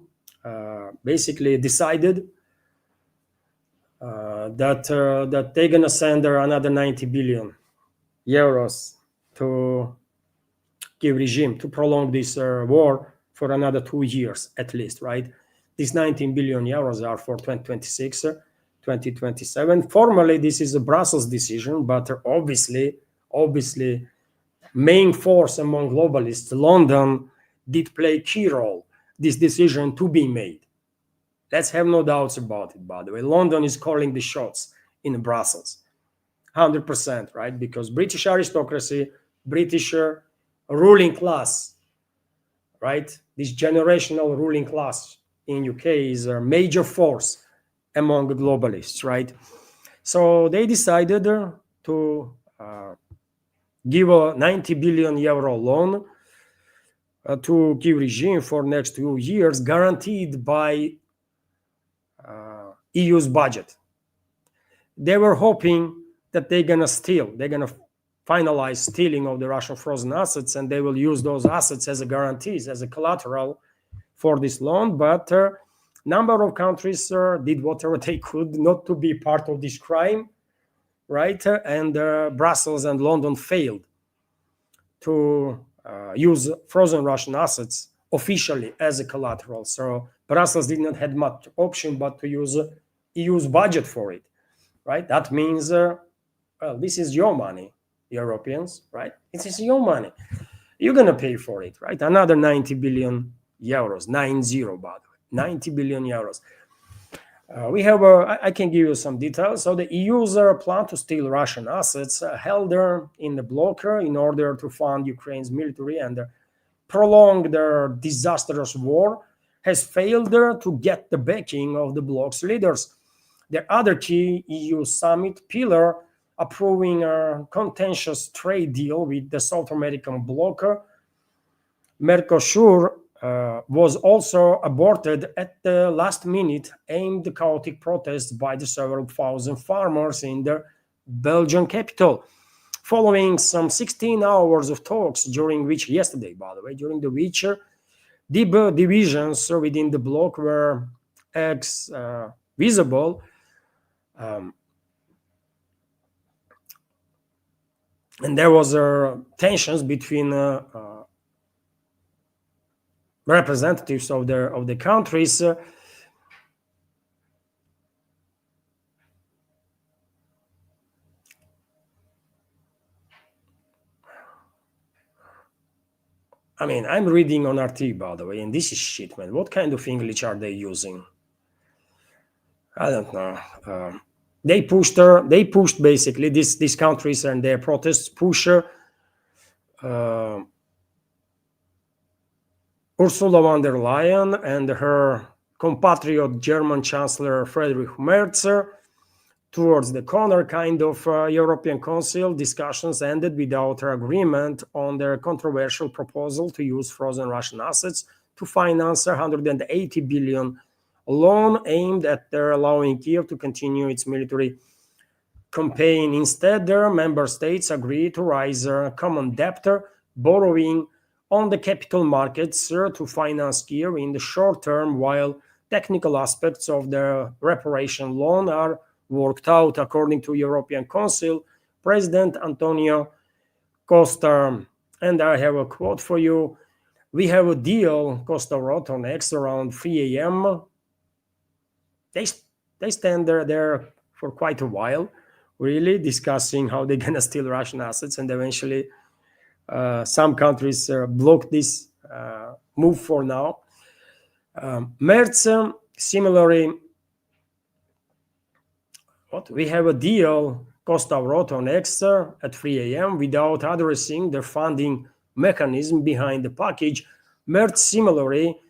basically decided that they're gonna send another 90 billion euros to Kiev regime to prolong this war for another 2 years at least, right? These 19 billion euros are for 2026, 2027. Formally, this is a Brussels decision, but obviously, main force among globalists, London, did play a key role this decision to be made. Let's have no doubts about it, by the way. London is calling the shots in Brussels, 100%, right? Because British aristocracy, British ruling class, right? This generational ruling class in UK is a major force among the globalists, right? So they decided to give a 90 billion euro loan to Kiev regime for next 2 years, guaranteed by EU's budget. They were hoping that they're gonna finalize stealing of the Russian frozen assets, and they will use those assets as a guarantees, as a collateral for this loan. But number of countries did whatever they could not to be part of this crime, right? And Brussels and London failed to use frozen Russian assets officially as a collateral. So Brussels did not have much option but to use EU's budget for it, right? That means, well, this is your money, Europeans, right? This is your money. You're going to pay for it, right? Another 90 billion euros, 90, by the way, 90 billion euros. We have, I can give you some details. So the EU's plan to steal Russian assets held in the blocker in order to fund Ukraine's military and prolong their disastrous war has failed to get the backing of the bloc's leaders. The other key EU summit pillar approving a contentious trade deal with the South American bloc, Mercosur, was also aborted at the last minute amid chaotic protests by the several thousand farmers in the Belgian capital. Following some 16 hours of talks, during which, yesterday, by the way, during which deep divisions within the bloc were visible. And there was tensions between representatives of the countries. I mean, I'm reading on RT, by the way, and this is shit, man. What kind of English are they using? I don't know. They pushed basically these countries and their protests push Ursula von der Leyen and her compatriot German Chancellor Friedrich Merz towards the corner. Kind of European Council discussions ended without agreement on their controversial proposal to use frozen Russian assets to finance a 180 billion loan aimed at allowing Kiev to continue its military campaign. Instead, their member states agreed to raise common debt, borrowing on the capital markets to finance Kiev in the short term, while technical aspects of the reparation loan are worked out, according to European Council President Antonio Costa. And I have a quote for you. We have a deal, Costa wrote on X around 3 a.m. They stand there for quite a while, really discussing how they're going to steal Russian assets, and eventually some countries blocked this move for now. Merz, similarly, we have a deal, Costa wrote on X at 3 a.m. without addressing the funding mechanism behind the package. Merz similarly,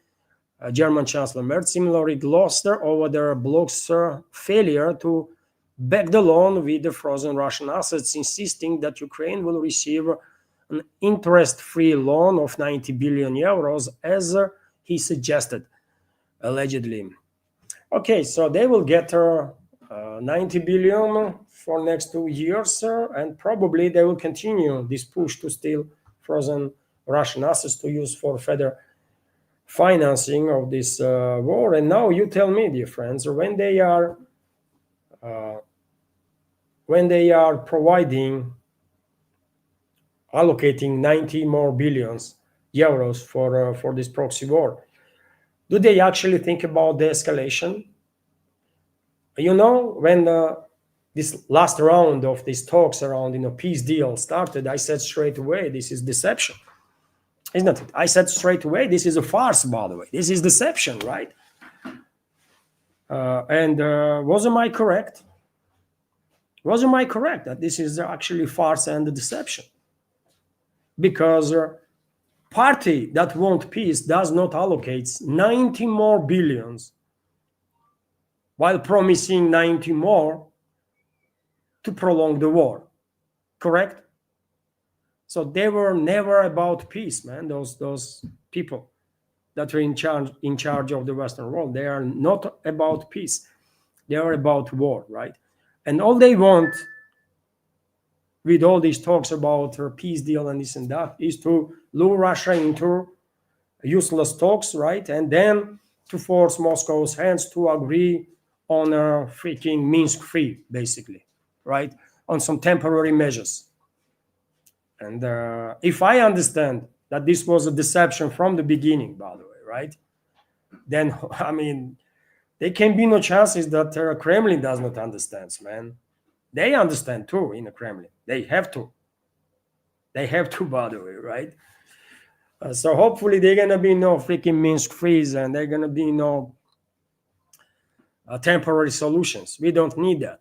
German Chancellor Merz similarly glossed over the bloc's failure to back the loan with the frozen Russian assets, insisting that Ukraine will receive an interest-free loan of 90 billion euros, as he suggested, allegedly. Okay, so they will get 90 billion for next 2 years, and probably they will continue this push to steal frozen Russian assets to use for further financing of this war. And now you tell me, dear friends, when they are allocating 90 more billions euros for this proxy war, do they actually think about the escalation? You know, when this last round of these talks around peace deal started, I said straight away, this is deception, isn't it? I said straight away, this is a farce, by the way. This is deception, right? And wasn't I correct? Wasn't I correct that this is actually farce and deception? Because party that want peace does not allocate 90 more billions while promising 90 more to prolong the war, correct? So they were never about peace, man. Those people that are in charge of the Western world, they are not about peace. They are about war, right? And all they want with all these talks about a peace deal and this and that is to lure Russia into useless talks, right? And then to force Moscow's hands to agree on a freaking Minsk-free, basically, right? On some temporary measures. And if I understand that this was a deception from the beginning, by the way, right? Then, I mean, there can be no chances that Kremlin does not understand, man. They understand too in the Kremlin. They have to. They have to, by the way, right? So hopefully there are going to be no freaking Minsk freeze, and there are going to be no temporary solutions. We don't need that.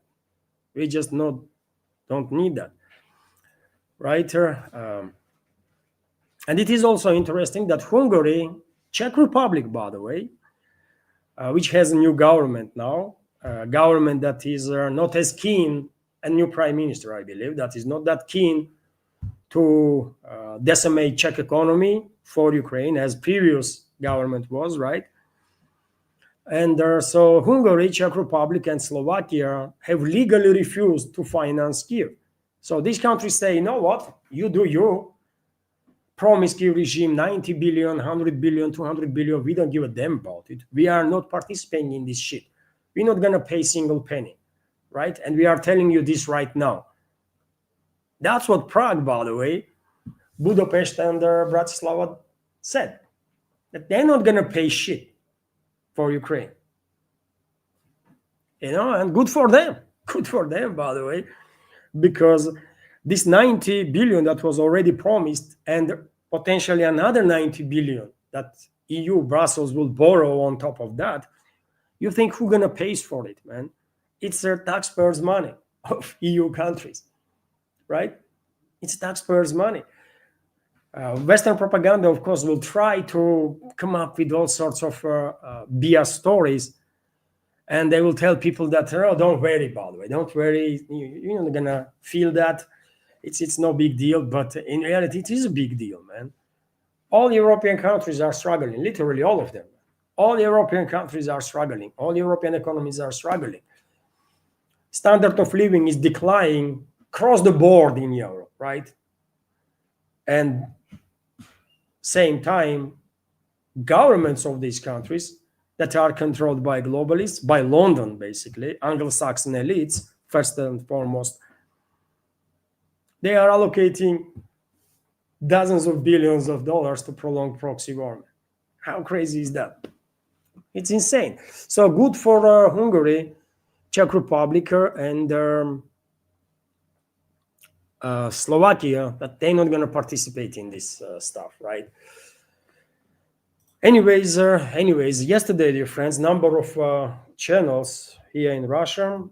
We just don't need that, right? And it is also interesting that Hungary, Czech Republic, by the way, which has a new government now, a government that is not as keen, a new prime minister, I believe, that is not that keen to decimate Czech economy for Ukraine as previous government was, right? And so Hungary, Czech Republic, and Slovakia have legally refused to finance Kiev. So these countries say, you know what, you do you, promised Kyiv regime 90 billion, 100 billion, 200 billion. We don't give a damn about it. We are not participating in this shit. We're not going to pay a single penny, right? And we are telling you this right now. That's what Prague, by the way, Budapest and Bratislava said, that they're not going to pay shit for Ukraine. And good for them. Good for them, by the way, because this 90 billion that was already promised and potentially another 90 billion that EU, Brussels will borrow on top of that, you think who's going to pay for it, man? It's their taxpayers' money of EU countries, right? It's taxpayers' money. Western propaganda, of course, will try to come up with all sorts of BS stories, and they will tell people that, oh, don't worry, by the way, don't worry, you're not going to feel that. It's no big deal, but in reality, it is a big deal, man. All European countries are struggling, literally all of them. All European countries are struggling. All European economies are struggling. Standard of living is declining across the board in Europe, right? And same time, governments of these countries that are controlled by globalists, by London, basically, Anglo-Saxon elites, first and foremost, they are allocating dozens of billions of dollars to prolonged proxy war. How crazy is that? It's insane. So good for Hungary, Czech Republic, and Slovakia, that they're not going to participate in this stuff, right? Anyways, yesterday, dear friends, number of channels here in Russia,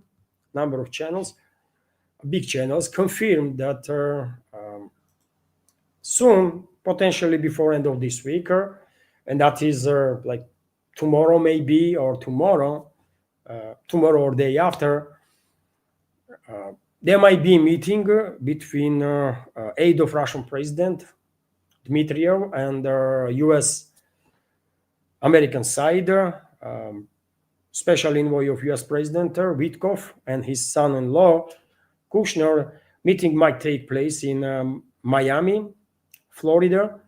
big channels, confirmed that soon, potentially before end of this week, and that is like tomorrow maybe, or tomorrow or day after, there might be a meeting between aide of Russian President Dmitriev and U.S. American side, special envoy of U.S. President Witkoff and his son-in-law Kushner. Meeting might take place in Miami, Florida,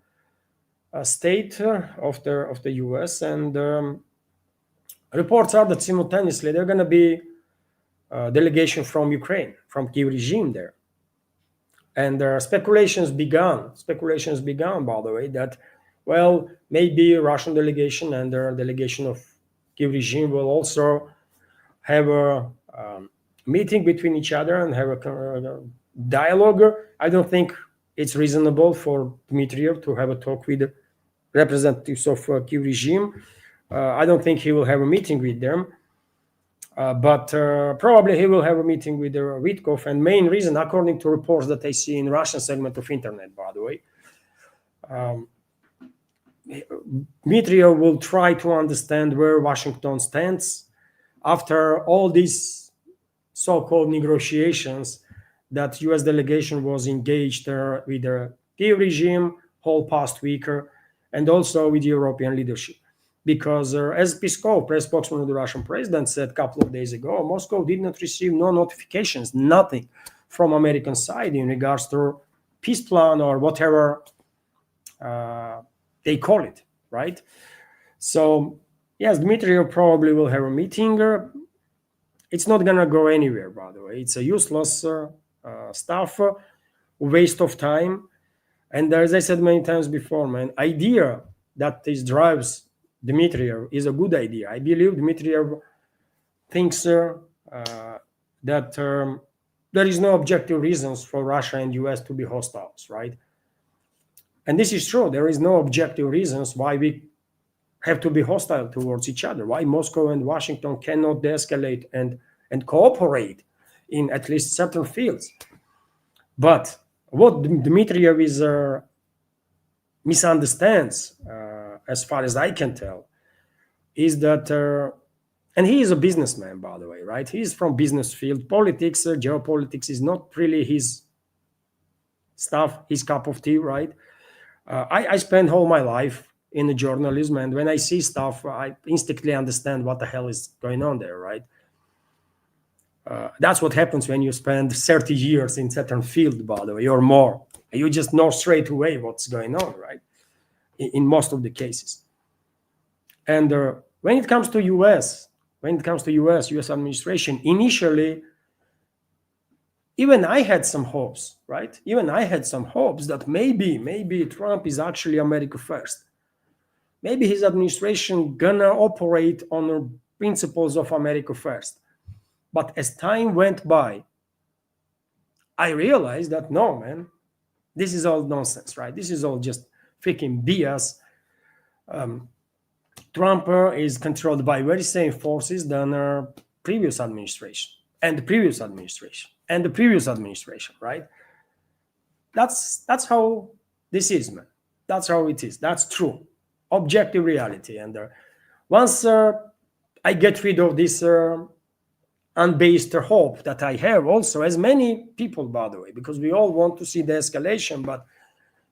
a state of the U.S. And reports are that simultaneously they're going to be a delegation from Ukraine, from Kyiv regime there. And speculations began, by the way, that, well, maybe a Russian delegation and the delegation of Kyiv regime will also have a meeting between each other and have a dialogue. I don't think it's reasonable for Dmitriev to have a talk with representatives of Kyiv regime. I don't think he will have a meeting with them, but probably he will have a meeting with Witkoff. And main reason, according to reports that I see in Russian segment of internet, by the way, Dmitriev will try to understand where Washington stands after all these so-called negotiations that U.S. delegation was engaged with the Kyiv regime whole past week, and also with European leadership. Because as Peskov, press spokesman of the Russian president, said a couple of days ago, Moscow did not receive no notifications, nothing from American side in regards to peace plan or whatever they call it, right? So, yes, Dmitriev probably will have a meeting. It's not going to go anywhere, by the way. It's a useless stuff, waste of time. And as I said many times before, man, idea that this drives Dmitriev is a good idea. I believe Dmitriev thinks that there is no objective reasons for Russia and US to be hostiles, right? And this is true. There is no objective reasons why we have to be hostile towards each other, why Moscow and Washington cannot de-escalate and cooperate in at least certain fields. But what Dmitriev is misunderstands, as far as I can tell, is that, and he is a businessman, by the way, right? He's from business field. Politics, geopolitics is not really his stuff, his cup of tea, right? I spent all my life in the journalism, and when I see stuff, I instinctively understand what the hell is going on there, right? That's what happens when you spend 30 years in certain field, by the way, or more. You just know straight away what's going on, right? In most of the cases. And when it comes to US administration, initially, even I had some hopes, right? Even I had some hopes that maybe Trump is actually America first. Maybe his administration gonna operate on the principles of America first. But as time went by, I realized that no, man, this is all nonsense, right? This is all just freaking BS. Trump is controlled by very same forces than our previous administration and the previous administration and the previous administration, right? That's how this is, man. That's how it is. That's true, objective reality. And once I get rid of this unbased hope that I have, also as many people, by the way, because we all want to see the escalation, but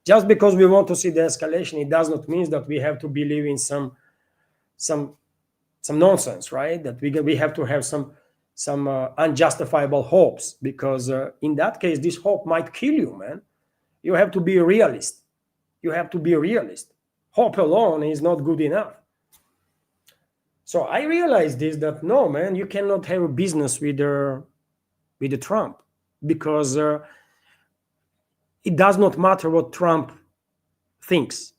just because we want to see the escalation, it does not mean that we have to believe in some nonsense, right? That we have to have some unjustifiable hopes, because in that case, this hope might kill you, man. You have to be a realist. You have to be a realist. Hope alone is not good enough. So I realized this, that no, man, you cannot have a business with the Trump, because it does not matter what Trump thinks.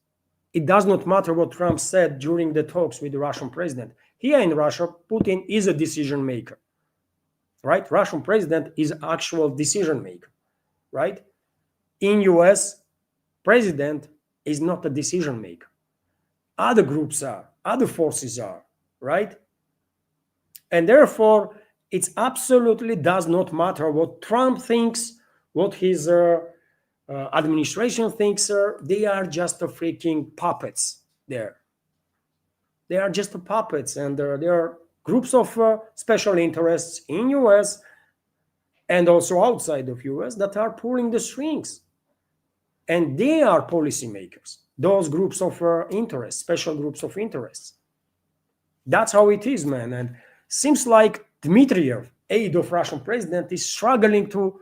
It does not matter what Trump said during the talks with the Russian president. Here in Russia, Putin is a decision maker, right? Russian president is actual decision maker, right? In US, president is not a decision maker. Other groups are, other forces are, right? And therefore, it absolutely does not matter what Trump thinks, what his administration thinks. They are just a freaking puppets there. They are just puppets, and there are groups of special interests in US and also outside of US that are pulling the strings. And they are policymakers, those groups of interest, special groups of interests. That's how it is, man. And seems like Dmitriev, aide of Russian president, is struggling to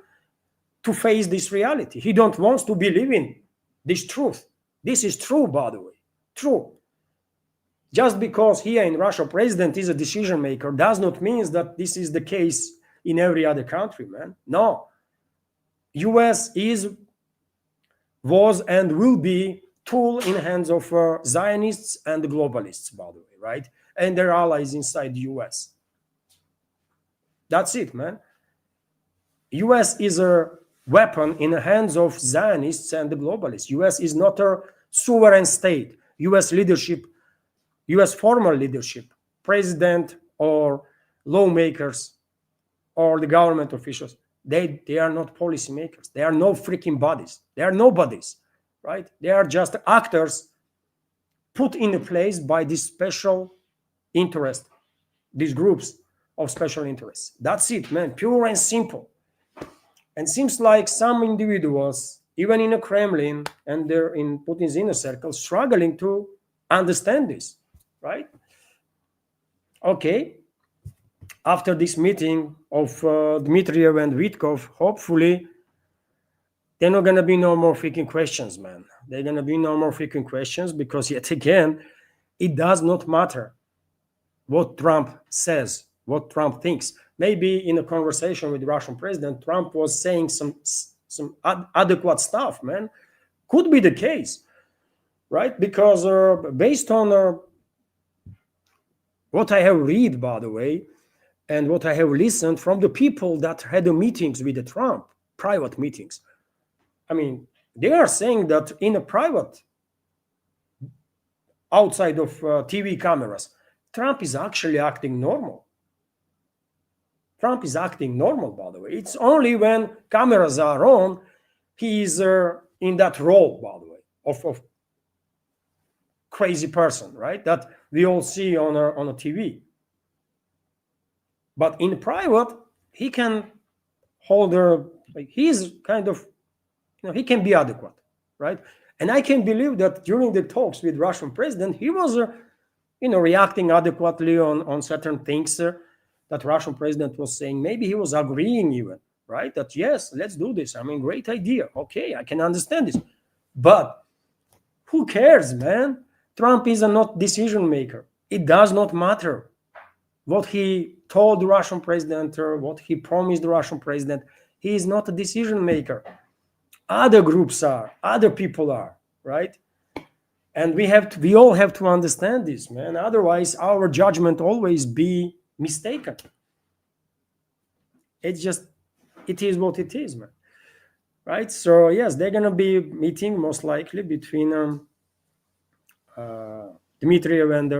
face this reality. He don't want to believe in this truth. This is true, by the way, true. Just because here in Russia, president is a decision maker does not mean that this is the case in every other country, man. No. US was and will be tool in the hands of Zionists and globalists, by the way, right? And their allies inside the US. That's it, man. US is a weapon in the hands of Zionists and the globalists. US is not a sovereign state. US leadership, US formal leadership, president or lawmakers or the government officials, they are not policymakers. They are no freaking bodies. They are nobodies, right? They are just actors put in place by this special interest, these groups of special interests. That's it, man, pure and simple. And seems like some individuals, even in the Kremlin and they're in Putin's inner circle, struggling to understand this, right? Okay. After this meeting of Dmitriev and Witkov, hopefully, there are not going to be no more freaking questions, man. There are going to be no more freaking questions, because yet again, it does not matter what Trump says, what Trump thinks. Maybe in a conversation with the Russian president, Trump was saying some adequate stuff, man. Could be the case, right? Because based on what I have read, by the way, and what I have listened from the people that had the meetings with the Trump, private meetings, I mean, they are saying that in a private, outside of TV cameras, Trump is actually acting normal. Trump is acting normal, by the way. It's only when cameras are on, he is in that role, by the way, of crazy person, right? That we all see on a TV. But in private, he can hold he's kind of, he can be adequate, right? And I can believe that during the talks with Russian president, he was, reacting adequately on certain things that Russian president was saying. Maybe he was agreeing even, right? That yes, let's do this. I mean, great idea. Okay, I can understand this. But who cares, man? Trump is a not decision maker. It does not matter what he told the Russian president or what he promised the Russian president. He is not a decision maker. Other groups are, other people are, right? And we all have to understand this, man. Otherwise, our judgment always be mistaken. It's just, it is what it is, man. Right? So yes, they're gonna be meeting most likely between Dmitriev and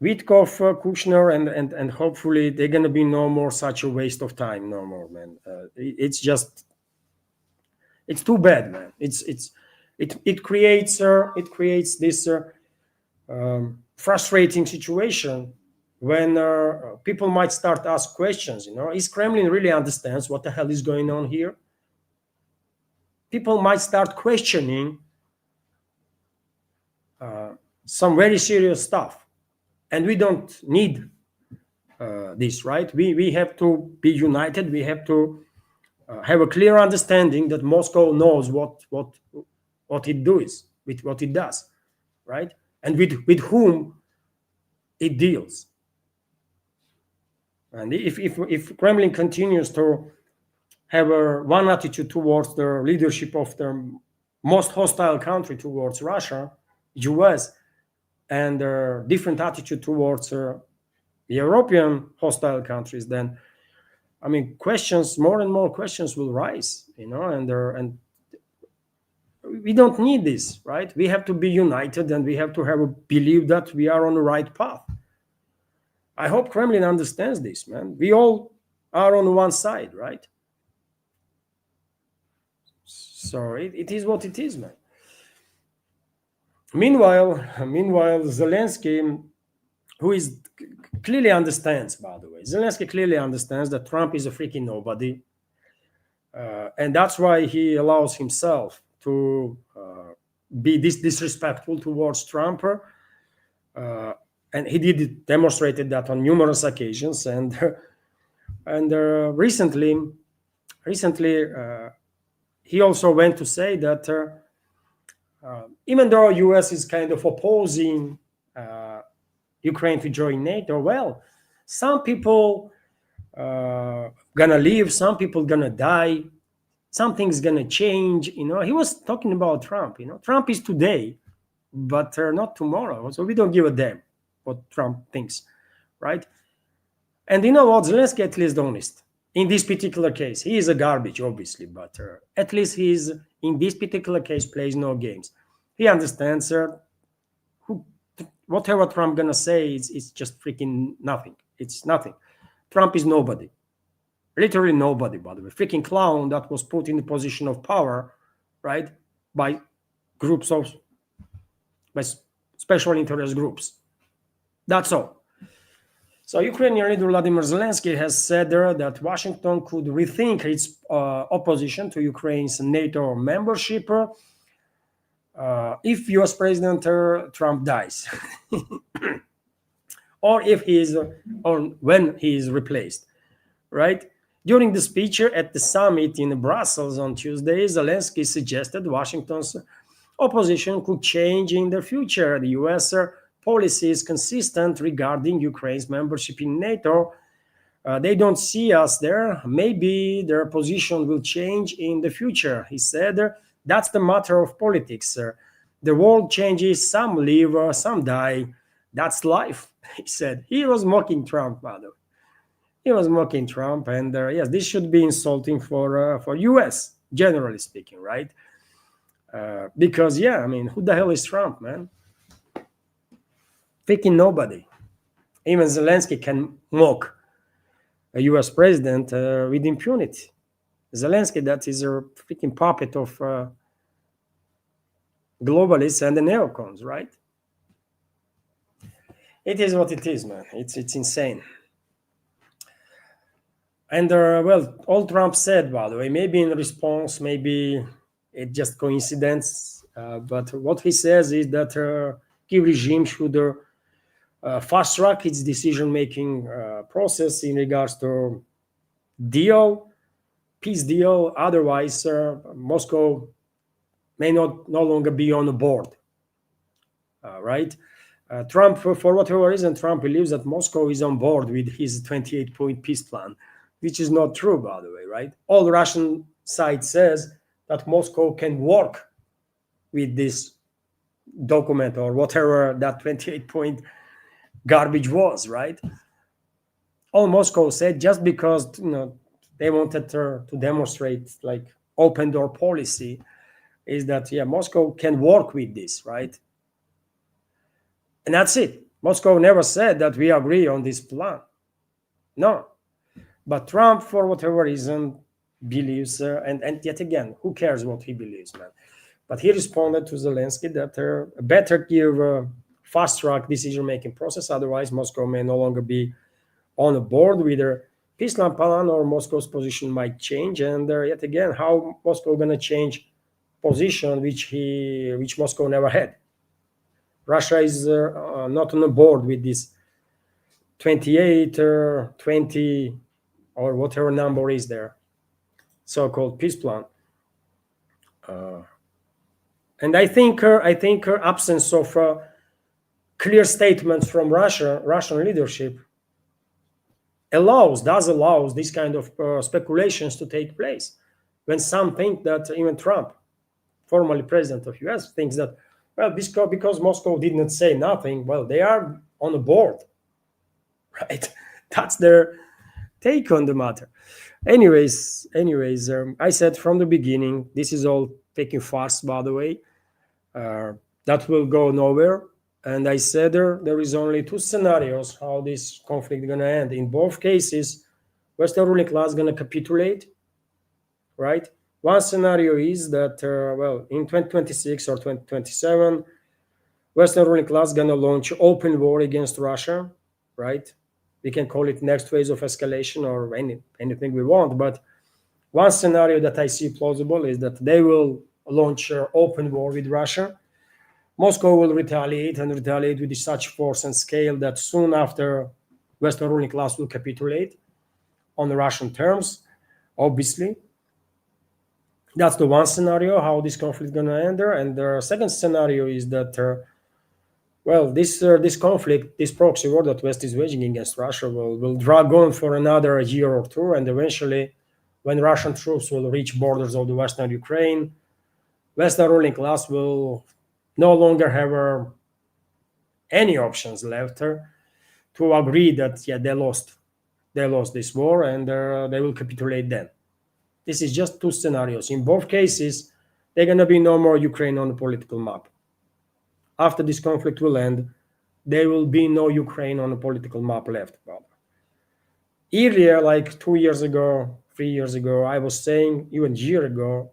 Witkoff, Kushner, and hopefully they're gonna be no more such a waste of time, no more, man. It's just, it's too bad, man. It creates this frustrating situation when people might start to ask questions. Is Kremlin really understands what the hell is going on here? People might start questioning some very serious stuff, and we don't need this, right? We have to be united. We have to have a clear understanding that Moscow knows what it does, with what it does, right? And with whom it deals. And if Kremlin continues to have one attitude towards the leadership of the most hostile country towards Russia, US, and a different attitude towards the European hostile countries, then I mean, more and more questions will rise, and we don't need this, right? We have to be united, and we have to have a belief that we are on the right path. I hope Kremlin understands this, man. We all are on one side, right? So it is what it is, man. Meanwhile, Zelensky, who is clearly understands, by the way, Zelensky clearly understands that Trump is a freaking nobody, and that's why he allows himself to be disrespectful towards Trump, and he demonstrated that on numerous occasions, and recently he also went to say that even though US is kind of opposing Ukraine to join NATO, well, some people gonna leave, some people gonna die, something's gonna change. He was talking about Trump. Trump is today, but not tomorrow. So we don't give a damn what Trump thinks, right? And you know what? Zelensky at least honest in this particular case. He is a garbage, obviously, but at least he's in this particular case plays no games. He understands whatever Trump gonna say is just freaking nothing. It's nothing. Trump is nobody, literally nobody. By the way, freaking clown that was put in the position of power, right, by special interest groups. That's all. So Ukrainian leader Vladimir Zelensky has said that Washington could rethink its opposition to Ukraine's NATO membership if US President Trump dies, or when he is replaced, right? During the speech at the summit in Brussels on Tuesday, Zelensky suggested Washington's opposition could change in the future. The US policy is consistent regarding Ukraine's membership in NATO. They don't see us there. Maybe their position will change in the future, he said. That's the matter of politics. The world changes, some live, some die. That's life, he said. He was mocking Trump, by the way. He was mocking Trump, and yes, this should be insulting for US, generally speaking, right? Because, yeah, I mean, who the hell is Trump, man? Freaking nobody. Even Zelensky can mock a US president with impunity. Zelensky, that is a freaking puppet of globalists and the neocons, right? It is what it is, man. It's insane. And well, all Trump said, by the way, maybe in response, maybe it just coincidence, but what he says is that Kyiv regime should fast track its decision-making process in regards to deal, peace deal. Otherwise, Moscow may not no longer be on the board. Right? Trump, for whatever reason, Trump believes that Moscow is on board with his 28-point peace plan, which is not true, by the way, right? All the Russian side says that Moscow can work with this document or whatever that 28-point garbage was, right? All Moscow said, just because they wanted to demonstrate like open door policy, is that Moscow can work with this, right? And that's it. Moscow never said that we agree on this plan. No. But Trump, for whatever reason, believes, and yet again, who cares what he believes, man? But he responded to Zelensky that better give a fast-track decision-making process, otherwise Moscow may no longer be on a board with their peace plan, or Moscow's position might change. And yet again, how Moscow going to change position which Moscow never had? Russia is not on the board with this 28 or 20 or whatever number is there, so-called peace plan. And I think her absence of clear statements from Russian leadership allows this kind of speculations to take place. When some think that even Trump, formerly president of US, thinks that, well, because Moscow did not say nothing, well, they are on the board, right? That's their take on the matter. Anyways, I said from the beginning, this is all taking fast, by the way. That will go nowhere. And I said there is only two scenarios how this conflict is going to end. In both cases, Western ruling class is going to capitulate, right? One scenario is that, in 2026 or 2027, Western ruling class is going to launch open war against Russia, right? We can call it next phase of escalation or anything we want. But one scenario that I see plausible is that they will launch open war with Russia. Moscow will retaliate with such force and scale that soon after Western ruling class will capitulate on the Russian terms, obviously. That's the one scenario, how this conflict is going to end there. And the second scenario is that, this conflict, this proxy war that West is waging against Russia will drag on for another year or two. And eventually, when Russian troops will reach borders of the Western Ukraine, Western ruling class will no longer have any options left to agree that, they lost this war and they will capitulate then. This is just two scenarios. In both cases, there's going to be no more Ukraine on the political map. After this conflict will end, there will be no Ukraine on the political map left. Earlier, like 2 years ago, 3 years ago, I was saying, even a year ago,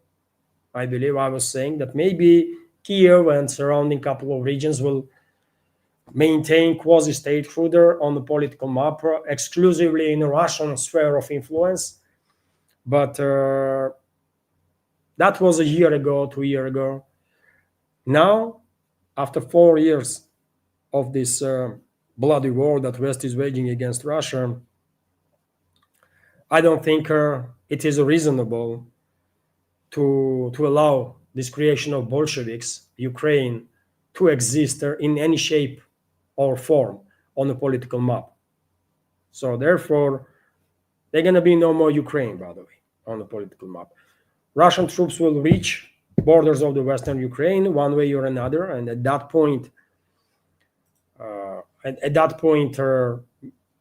I believe I was saying that maybe Kiev and surrounding couple of regions will maintain quasi-statehood on the political map, exclusively in a Russian sphere of influence. But that was a year ago, 2 years ago. Now, after 4 years of this bloody war that West is waging against Russia, I don't think it is reasonable to allow this creation of Bolsheviks, Ukraine, to exist in any shape or form on the political map. So therefore, there's going to be no more Ukraine, by the way, on the political map. Russian troops will reach borders of the Western Ukraine one way or another, and at that point,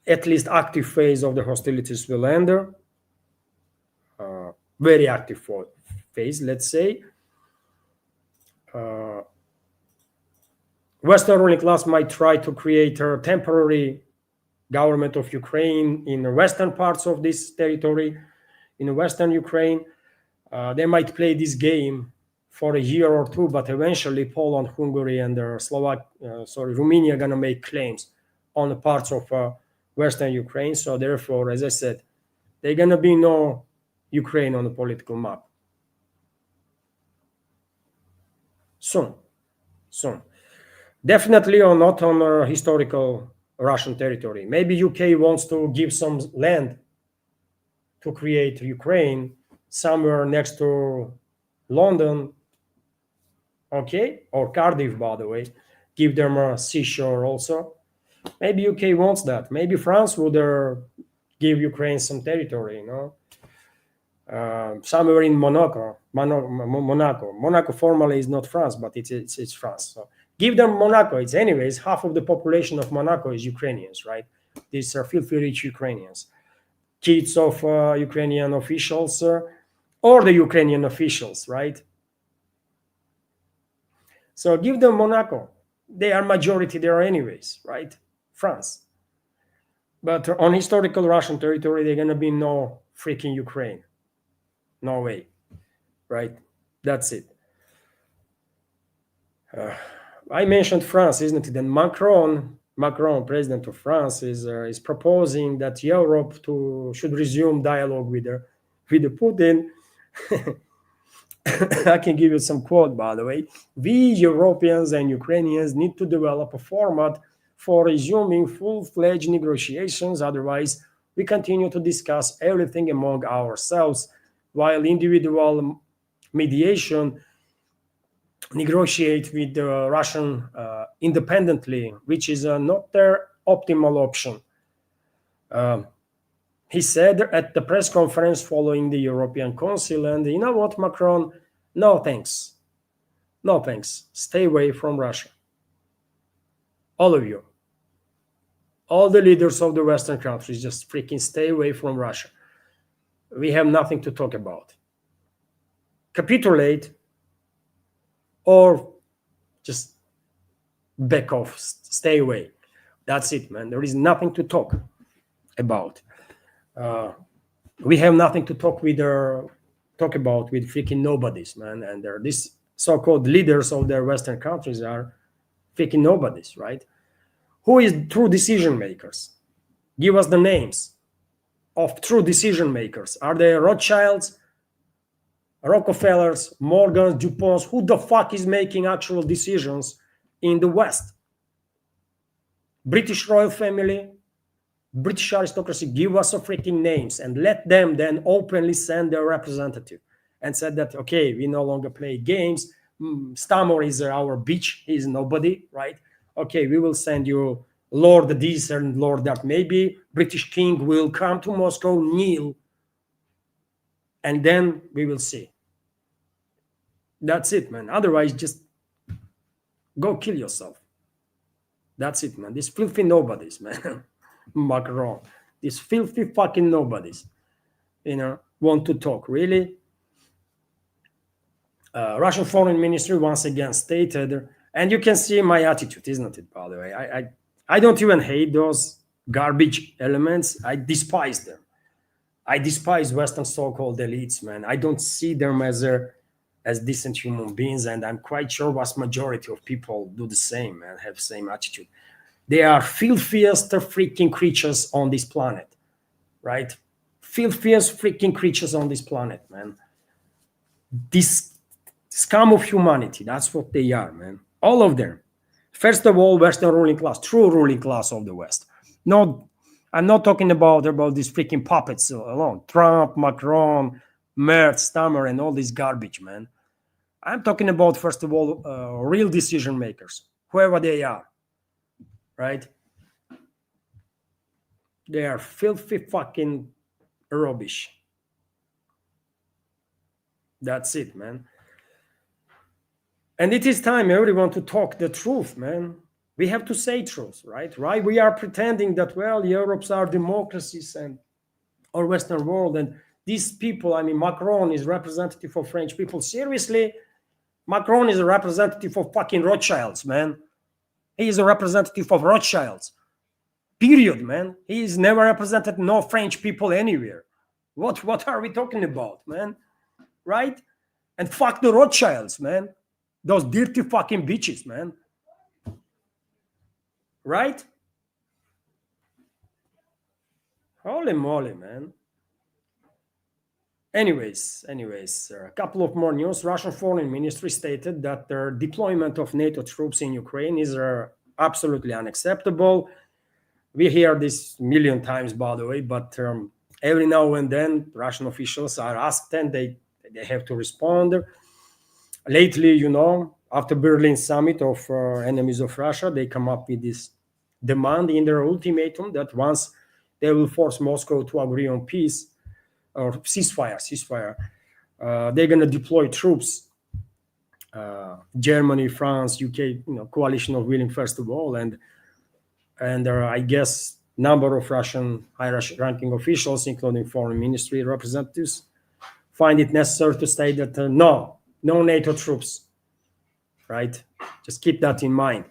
at least active phase of the hostilities will end. Very active phase, let's say. Western ruling class might try to create a temporary government of Ukraine in the western parts of this territory, in the Western Ukraine. They might play this game for a year or two, but eventually Poland, Hungary, and Romania are going to make claims on the parts of Western Ukraine. So therefore, as I said, there's going to be no Ukraine on the political map. Soon. Definitely or not on historical Russian territory. Maybe UK wants to give some land to create Ukraine somewhere next to London, okay, or Cardiff, by the way, give them a seashore also. Maybe UK wants that. Maybe France would give Ukraine some territory, somewhere in Monaco. Monaco formally is not France, but it's France. So give them Monaco. It's anyways half of the population of Monaco is Ukrainians, right? These are filthy rich Ukrainians, kids of Ukrainian officials or the Ukrainian officials, right? So give them Monaco. They are majority there anyways, right? France. But on historical Russian territory, they're gonna be no freaking Ukraine. No way, right? That's it. I mentioned France, isn't it? And Macron, president of France, is proposing that Europe should resume dialogue with the Putin. I can give you some quote, by the way. We Europeans and Ukrainians need to develop a format for resuming full-fledged negotiations. Otherwise, we continue to discuss everything among ourselves, while individual mediation negotiate with the Russian independently, which is not their optimal option. He said at the press conference following the European Council, and you know what, Macron? No thanks. No thanks. Stay away from Russia. All of you. All the leaders of the Western countries, just freaking stay away from Russia. We have nothing to talk about. Capitulate or just back off, stay away. That's it, man. There is nothing to talk about. We have nothing to talk about with freaking nobodies, man. And these so-called leaders of their Western countries are freaking nobodies, right? Who is true decision makers? Give us the names of true decision makers. Are they Rothschilds, Rockefellers, Morgans, DuPonts? Who the fuck is making actual decisions in the West? British royal family, British aristocracy? Give us a freaking names and let them then openly send their representative and said that, okay, we no longer play games. Stammer is our bitch. He's nobody, right? Okay, we will send you Lord this and Lord that. Maybe British king will come to Moscow, kneel, and then we will see. That's it, man. Otherwise, just go kill yourself. That's it, man. These filthy nobodies, man. Macron. These filthy fucking nobodies, want to talk, really? Russian Foreign Ministry once again stated, and you can see my attitude, isn't it, by the way? I don't even hate those garbage elements. I despise them. I despise Western so-called elites, man. I don't see them as decent human beings, and I'm quite sure vast majority of people do the same and have the same attitude. They are filthiest freaking creatures on this planet, right? Filthiest freaking creatures on this planet, man. This scum of humanity, that's what they are, man. All of them. First of all, Western ruling class, true ruling class of the West. No, I'm not talking about these freaking puppets alone. Trump, Macron, Merz, Stammer, and all this garbage, man. I'm talking about, first of all, real decision makers, whoever they are, right? They are filthy fucking rubbish. That's it, man. And it is time, everyone, to talk the truth, man. We have to say truth, right? Right? We are pretending that, well, Europe's are democracies and or Western world, and these people, I mean, Macron is representative of French people. Seriously, Macron is a representative of fucking Rothschilds, man. He is a representative of Rothschilds. Period, man. He is never represented no French people anywhere. What are we talking about, man? Right? And fuck the Rothschilds, man. Those dirty fucking bitches, man. Right? Holy moly, man. Anyways, a couple of more news. Russian Foreign Ministry stated that their deployment of NATO troops in Ukraine is absolutely unacceptable. We hear this a million times, by the way, but Every now and then, Russian officials are asked and they have to respond. Lately, after Berlin summit of enemies of Russia, they come up with this demand in their ultimatum that once they will force Moscow to agree on peace or ceasefire, they're going to deploy troops. Germany, France, UK, coalition of willing, first of all, and I guess number of Russian high-ranking officials, including foreign ministry representatives, find it necessary to say that no NATO troops, right? Just keep that in mind.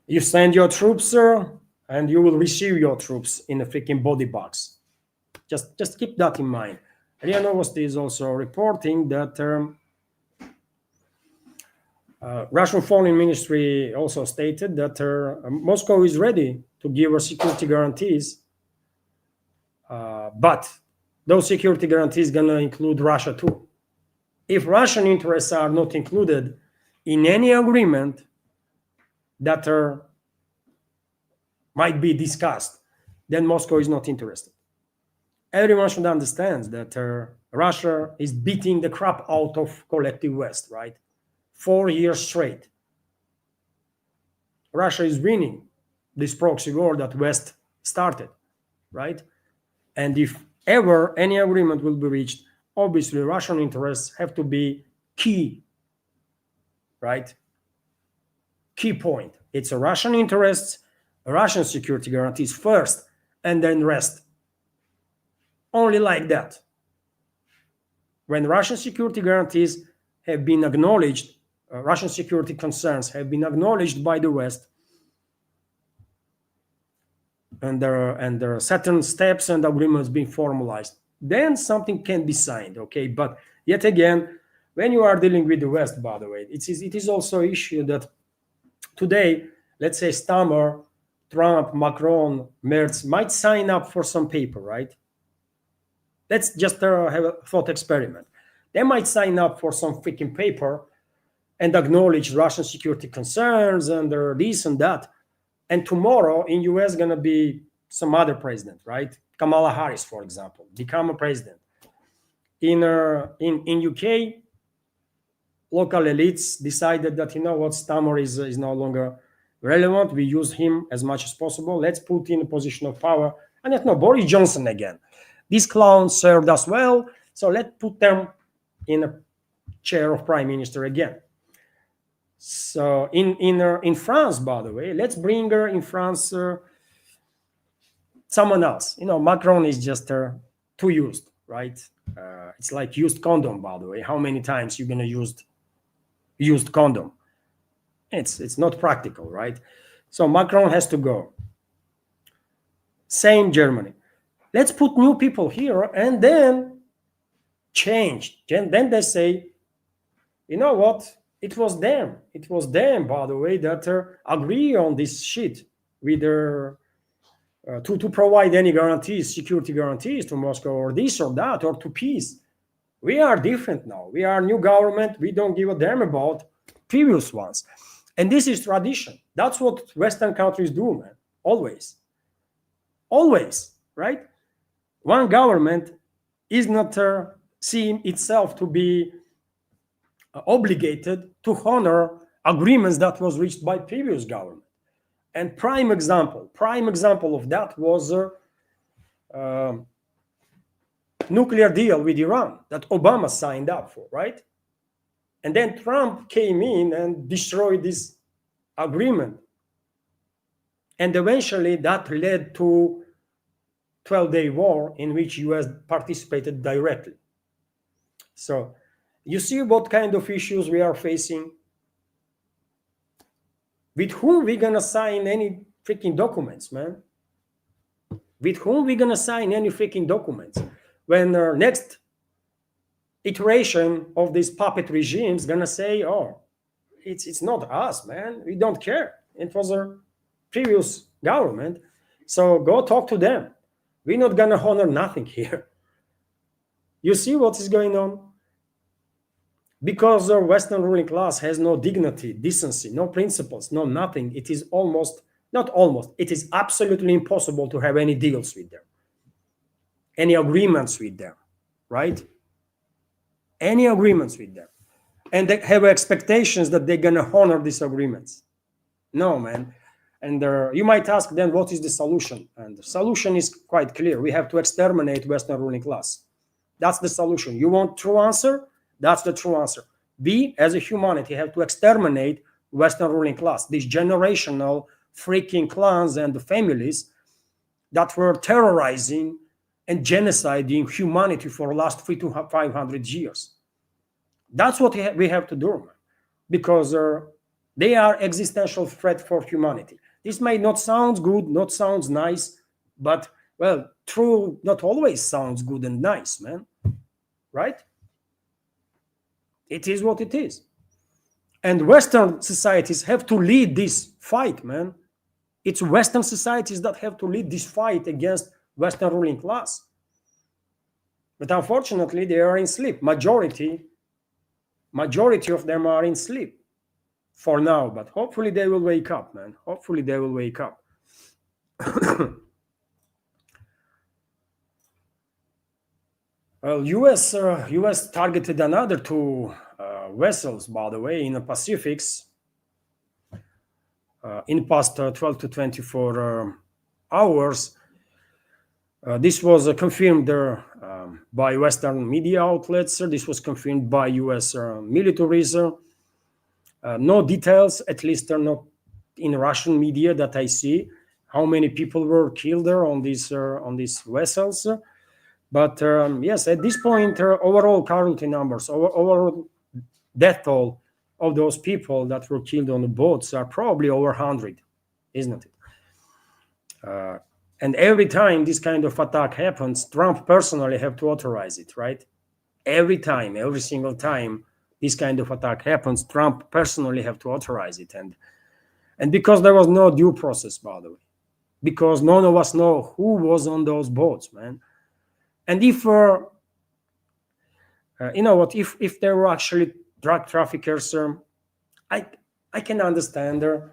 You send your troops, and you will receive your troops in a freaking body box. Just keep that in mind. RIA Novosti is also reporting that Russian foreign ministry also stated that Moscow is ready to give her security guarantees, but those security guarantees going to include Russia too. If Russian interests are not included in any agreement that might be discussed, then Moscow is not interested. Everyone should understand that Russia is beating the crap out of collective West, right? 4 years straight. Russia is winning this proxy war that West started, right? And if ever any agreement will be reached, obviously Russian interests have to be key, right? Key point. It's a Russian interests, Russian security guarantees first, and then rest. Only like that. When Russian security guarantees have been acknowledged, Russian security concerns have been acknowledged by the West, and there are certain steps and agreements being formalized, then something can be signed, okay? But yet again, when you are dealing with the West, by the way, it is also an issue that today, let's say Stammer, Trump, Macron, Merz might sign up for some paper, right? Let's just have a thought experiment. They might sign up for some freaking paper and acknowledge Russian security concerns and this and that. And tomorrow in US going to be some other president, right? Kamala Harris, for example, become a president. In UK, local elites decided that, Stammer is no longer relevant. We use him as much as possible. Let's put in a position of power. And Boris Johnson again. These clowns served us well, so let's put them in a chair of prime minister again. So in France, by the way, let's bring her in France someone else. Macron is just too used, right? It's like used condom, by the way. How many times you're gonna use used condom? It's not practical, right? So Macron has to go. Same Germany. Let's put new people here and then change. Then they say, you know what? It was them, by the way, that agree on this shit with to provide any guarantees, security guarantees to Moscow or this or that or to peace. We are different now. We are new government. We don't give a damn about previous ones. And this is tradition. That's what Western countries do, man. Always, right? One government is not seeing itself to be obligated to honor agreements that was reached by previous government. And prime example of that was nuclear deal with Iran that Obama signed up for, right? And then Trump came in and destroyed this agreement. And eventually that led to 12-day war in which US participated directly. So you see what kind of issues we are facing? With whom we gonna sign any freaking documents, man? With whom we gonna sign any freaking documents? When our next iteration of this puppet regime is gonna say, oh, it's not us, man. We don't care. It was our previous government. So go talk to them. We're not gonna honor nothing here. You see what is going on? Because the Western ruling class has no dignity, decency, no principles, no nothing. It is it is absolutely impossible to have any deals with them. any agreements with them, right? Any agreements with them. And they have expectations that they're going to honor these agreements. No, man. And you might ask then, what is the solution? And the solution is quite clear. We have to exterminate Western ruling class. That's the solution. You want true answer? That's the true answer. We, as a humanity, have to exterminate Western ruling class, these generational freaking clans and the families that were terrorizing and genociding humanity for the last 300 to 500 years. That's what we have to do, because they are existential threat for humanity. This may not sound good, not sounds nice, but, well, true not always sounds good and nice, man. Right? It is what it is. And Western societies have to lead this fight, man. It's Western societies that have to lead this fight against Western ruling class. But unfortunately, they are in sleep. Majority of them are in sleep for now, but hopefully they will wake up, man. Hopefully they will wake up. Well, US targeted another two vessels, by the way, in the Pacifics in past 12 to 24 hours. This was confirmed by Western media outlets. This was confirmed by US militaries. No details, at least not in Russian media that I see, how many people were killed there on these vessels. But yes, at this point, overall casualty numbers, overall death toll of those people that were killed on the boats are probably over 100, isn't it? And every time this kind of attack happens, Trump personally have to authorize it, right? Every time, every single time this kind of attack happens, Trump personally have to authorize it. And because there was no due process, by the way, because none of us know who was on those boats, man. And if, you know what, if there were actually drug traffickers, I can understand their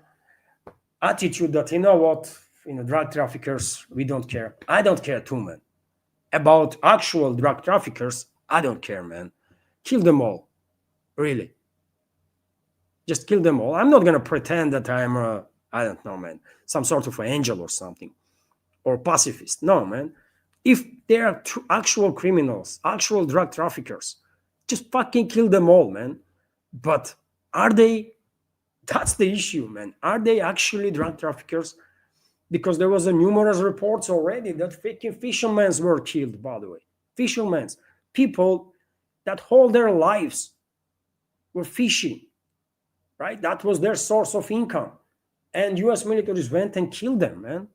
attitude that, you know what, drug traffickers, we don't care. I don't care too, man. About actual drug traffickers, I don't care, man. Kill them all. Really. Just kill them all. I'm not going to pretend that I'm, I don't know, man, some sort of an angel or something, or pacifist. No, man. If they are actual criminals, actual drug traffickers, just fucking kill them all, man. But are they? That's the issue, man. Are they actually drug traffickers? Because there was numerous reports already that fucking fishermen were killed, by the way. Fishermen, people that whole their lives were fishing, right? That was their source of income. And US militaries went and killed them, man.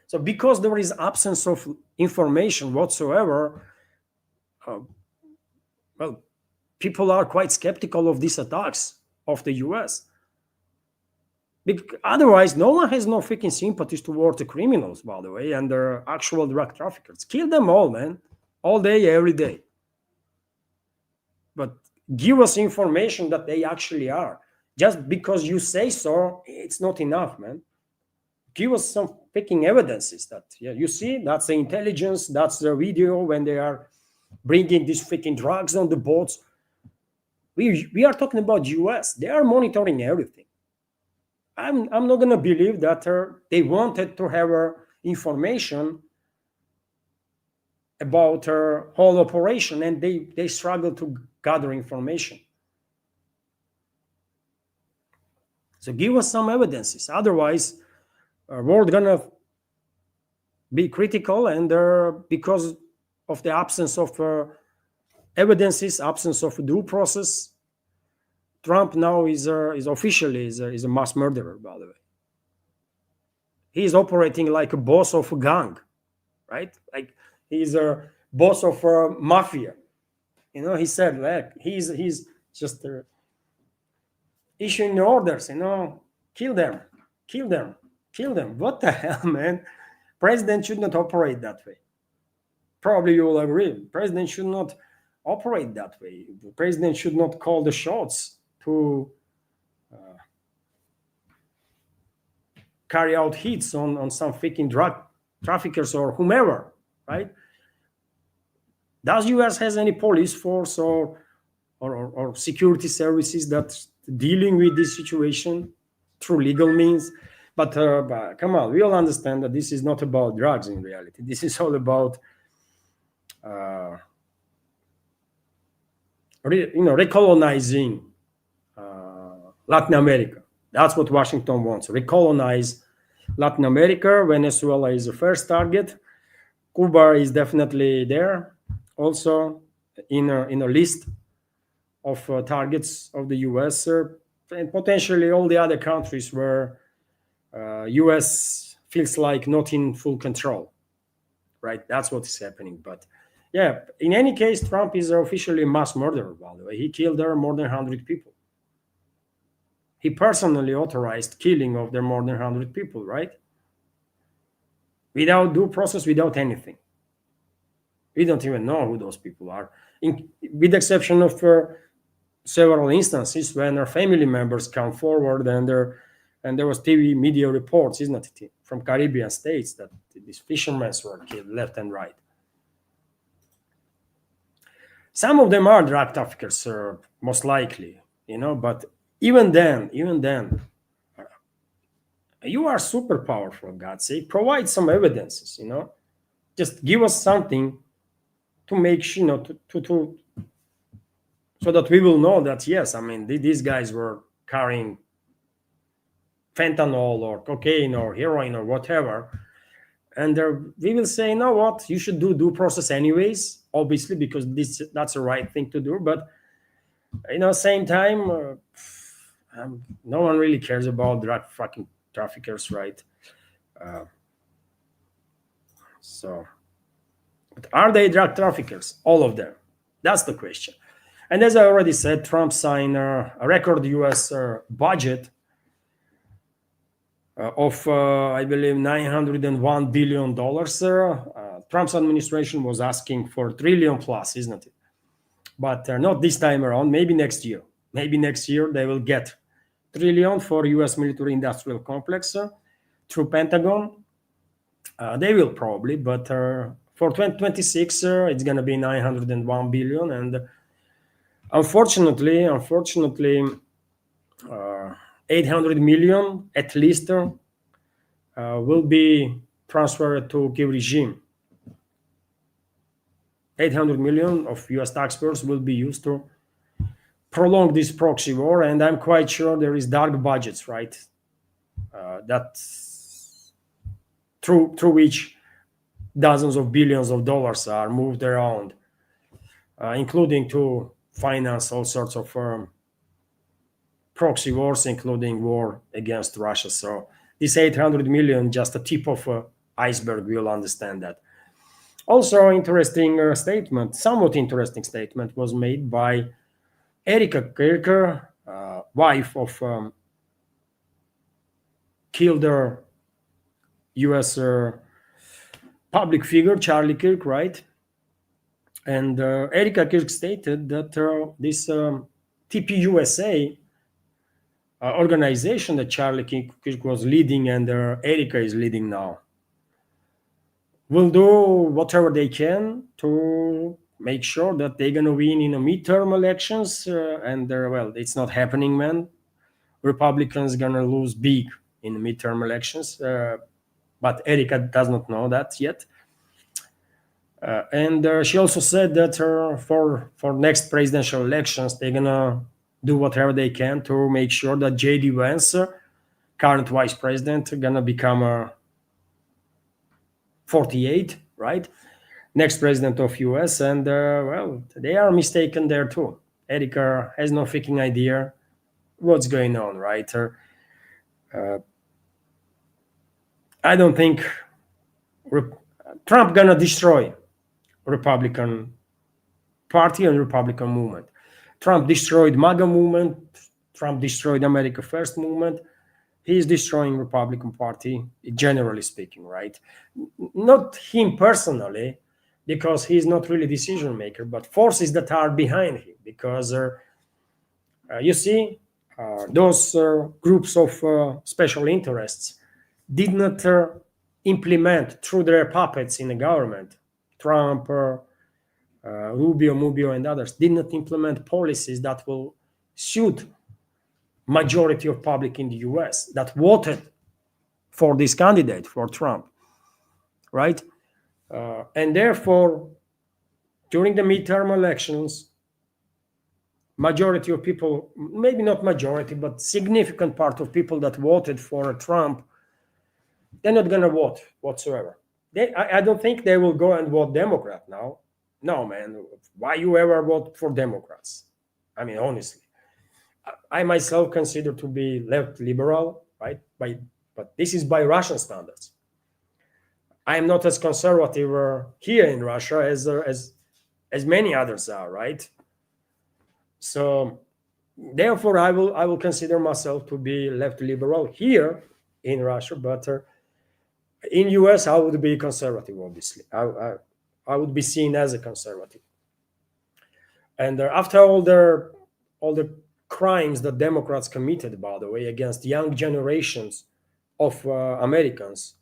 So because there is absence of information whatsoever, well, people are quite skeptical of these attacks of the US. Because otherwise, no one has no freaking sympathies toward the criminals, by the way, and their actual drug traffickers. Kill them all, man. All day, every day. But give us information that they actually are. Just because you say so, it's not enough, man. Give us some freaking evidences that, yeah, you see, that's the intelligence, that's the video when they are bringing these freaking drugs on the boats. We are talking about US. They are monitoring everything. I'm not going to believe that they wanted to have information about her whole operation, and they struggled to gather information. So give us some evidences. Otherwise, we're going to be critical, and because of the absence of evidences, absence of due process, Trump now is officially a mass murderer, by the way. He is operating like a boss of a gang, right? Like he's a boss of a mafia. He said, like, he's just issuing orders, kill them, kill them, kill them. What the hell, man? President should not operate that way. Probably you will agree. President should not operate that way. The president should not call the shots to carry out hits on some freaking drug traffickers or whomever, right? Does US has any police force or security services that's dealing with this situation through legal means? But come on, we all understand that this is not about drugs in reality. This is all about recolonizing Latin America. That's what Washington wants: recolonize Latin America. Venezuela is the first target. Cuba is definitely there, also in a list of targets of the U.S. And potentially all the other countries where U.S. feels like not in full control. Right, that's what is happening. But yeah, in any case, Trump is officially a mass murderer. By the way, he killed there more than 100 people. He personally authorized killing of there more than 100 people, right? Without due process, without anything. We don't even know who those people are, with the exception of several instances when their family members come forward and there was TV media reports, isn't it, from Caribbean states that these fishermen were killed left and right. Some of them are drug traffickers, most likely, but even then, you are super powerful, God's sake. Provide some evidences, just give us something to make sure, to so that we will know that, yes, I mean, these guys were carrying fentanyl or cocaine or heroin or whatever. And we will say, you know what, you should do due process anyways, obviously, because that's the right thing to do. But, same time, no one really cares about drug fucking traffickers, right? But are they drug traffickers? All of them. That's the question. And as I already said, Trump signed a record U.S. budget of, I believe, $901 billion. Trump's administration was asking for $1 trillion plus, isn't it? But not this time around. Maybe next year. Maybe next year they will get $1 trillion for U.S. military-industrial complex through Pentagon. They will probably, but for 2026, it's going to be $901 billion, and unfortunately, 800 million at least will be transferred to Kyiv regime. 800 million of US taxpayers will be used to prolong this proxy war, and I'm quite sure there is dark budgets, right? That through which dozens of billions of dollars are moved around, including to finance all sorts of proxy wars, including war against Russia. So this 800 million, just a tip of an iceberg, we'll understand that. Also, interesting statement, somewhat interesting statement was made by Erika Kirker, wife of killed U.S. public figure Charlie Kirk, right? And Erika Kirk stated that this TPUSA organization that Charlie Kirk was leading and Erika is leading now will do whatever they can to make sure that they're going to win in the midterm elections. Well, it's not happening, man. Republicans going to lose big in the midterm elections. But Erika does not know that yet. And she also said that for next presidential elections, they're going to do whatever they can to make sure that J.D. Vance, current vice president, going to become 48, right? Next president of US. And, well, they are mistaken there too. Erika has no freaking idea what's going on, right? I don't think Trump going to destroy Republican Party and Republican movement. Trump destroyed MAGA movement. Trump destroyed America First movement. He's destroying Republican Party, generally speaking, right? Not him personally, because he's not really decision maker, but forces that are behind him. Because you see, those groups of special interests did not implement through their puppets in the government, Trump, Rubio, Mubio, and others, did not implement policies that will suit majority of public in the US that voted for this candidate, for Trump, right? And therefore, during the midterm elections, majority of people, maybe not majority, but significant part of people that voted for Trump, they're not going to vote whatsoever. I don't think they will go and vote Democrat now. No, man. Why you ever vote for Democrats? I mean, honestly, I myself consider to be left liberal, right? But this is by Russian standards. I am not as conservative here in Russia as many others are, right? So therefore, I will consider myself to be left liberal here in Russia, but in US I would be conservative. Obviously, I would be seen as a conservative. And after all the crimes that Democrats committed, by the way, against young generations of Americans,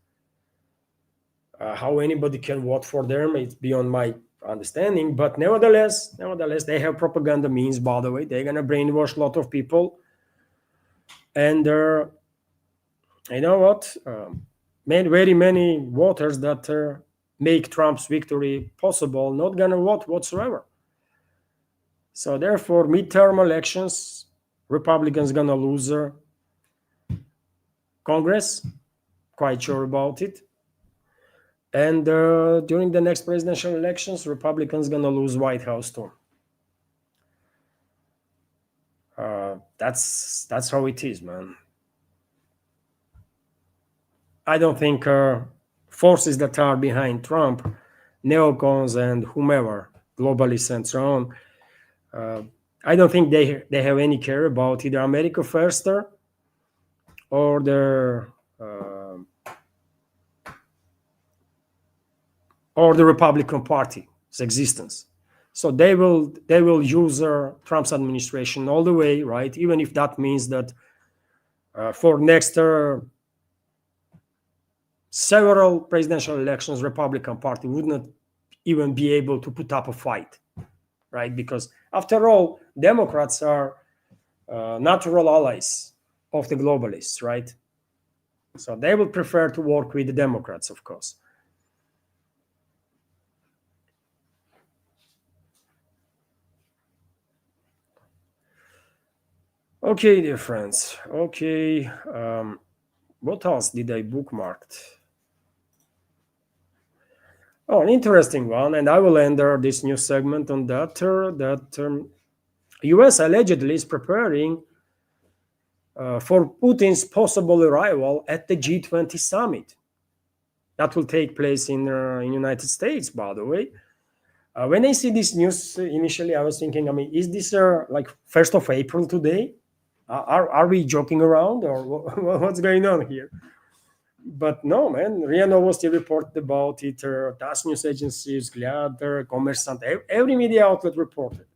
how anybody can vote for them, it's beyond my understanding. But nevertheless, they have propaganda means, by the way. They're going to brainwash a lot of people. And you know what? Very many voters that make Trump's victory possible not going to vote whatsoever. So therefore, midterm elections, Republicans going to lose Congress, quite sure about it. And during the next presidential elections, Republicans going to lose White House too. That's how it is, man. I don't think forces that are behind Trump, neocons and whomever, globalists and so on, I don't think they have any care about either America First or the Republican Party's existence. So they will use Trump's administration all the way, right? Even if that means that for next several presidential elections, Republican Party would not even be able to put up a fight, right? Because after all, Democrats are natural allies of the globalists, right? So they will prefer to work with the Democrats, of course. Okay, dear friends. Okay, what else did I bookmarked? Oh, an interesting one, and I will end this new segment on that. That U.S. allegedly is preparing for Putin's possible arrival at the G20 summit. That will take place in United States, by the way. When I see this news initially, I was thinking, I mean, is this like 1st of April today? Are we joking around, or what's going on here? But no, man. RIA Novosti reported about it. TASS news agencies, Vzglyad, Kommersant, every media outlet reported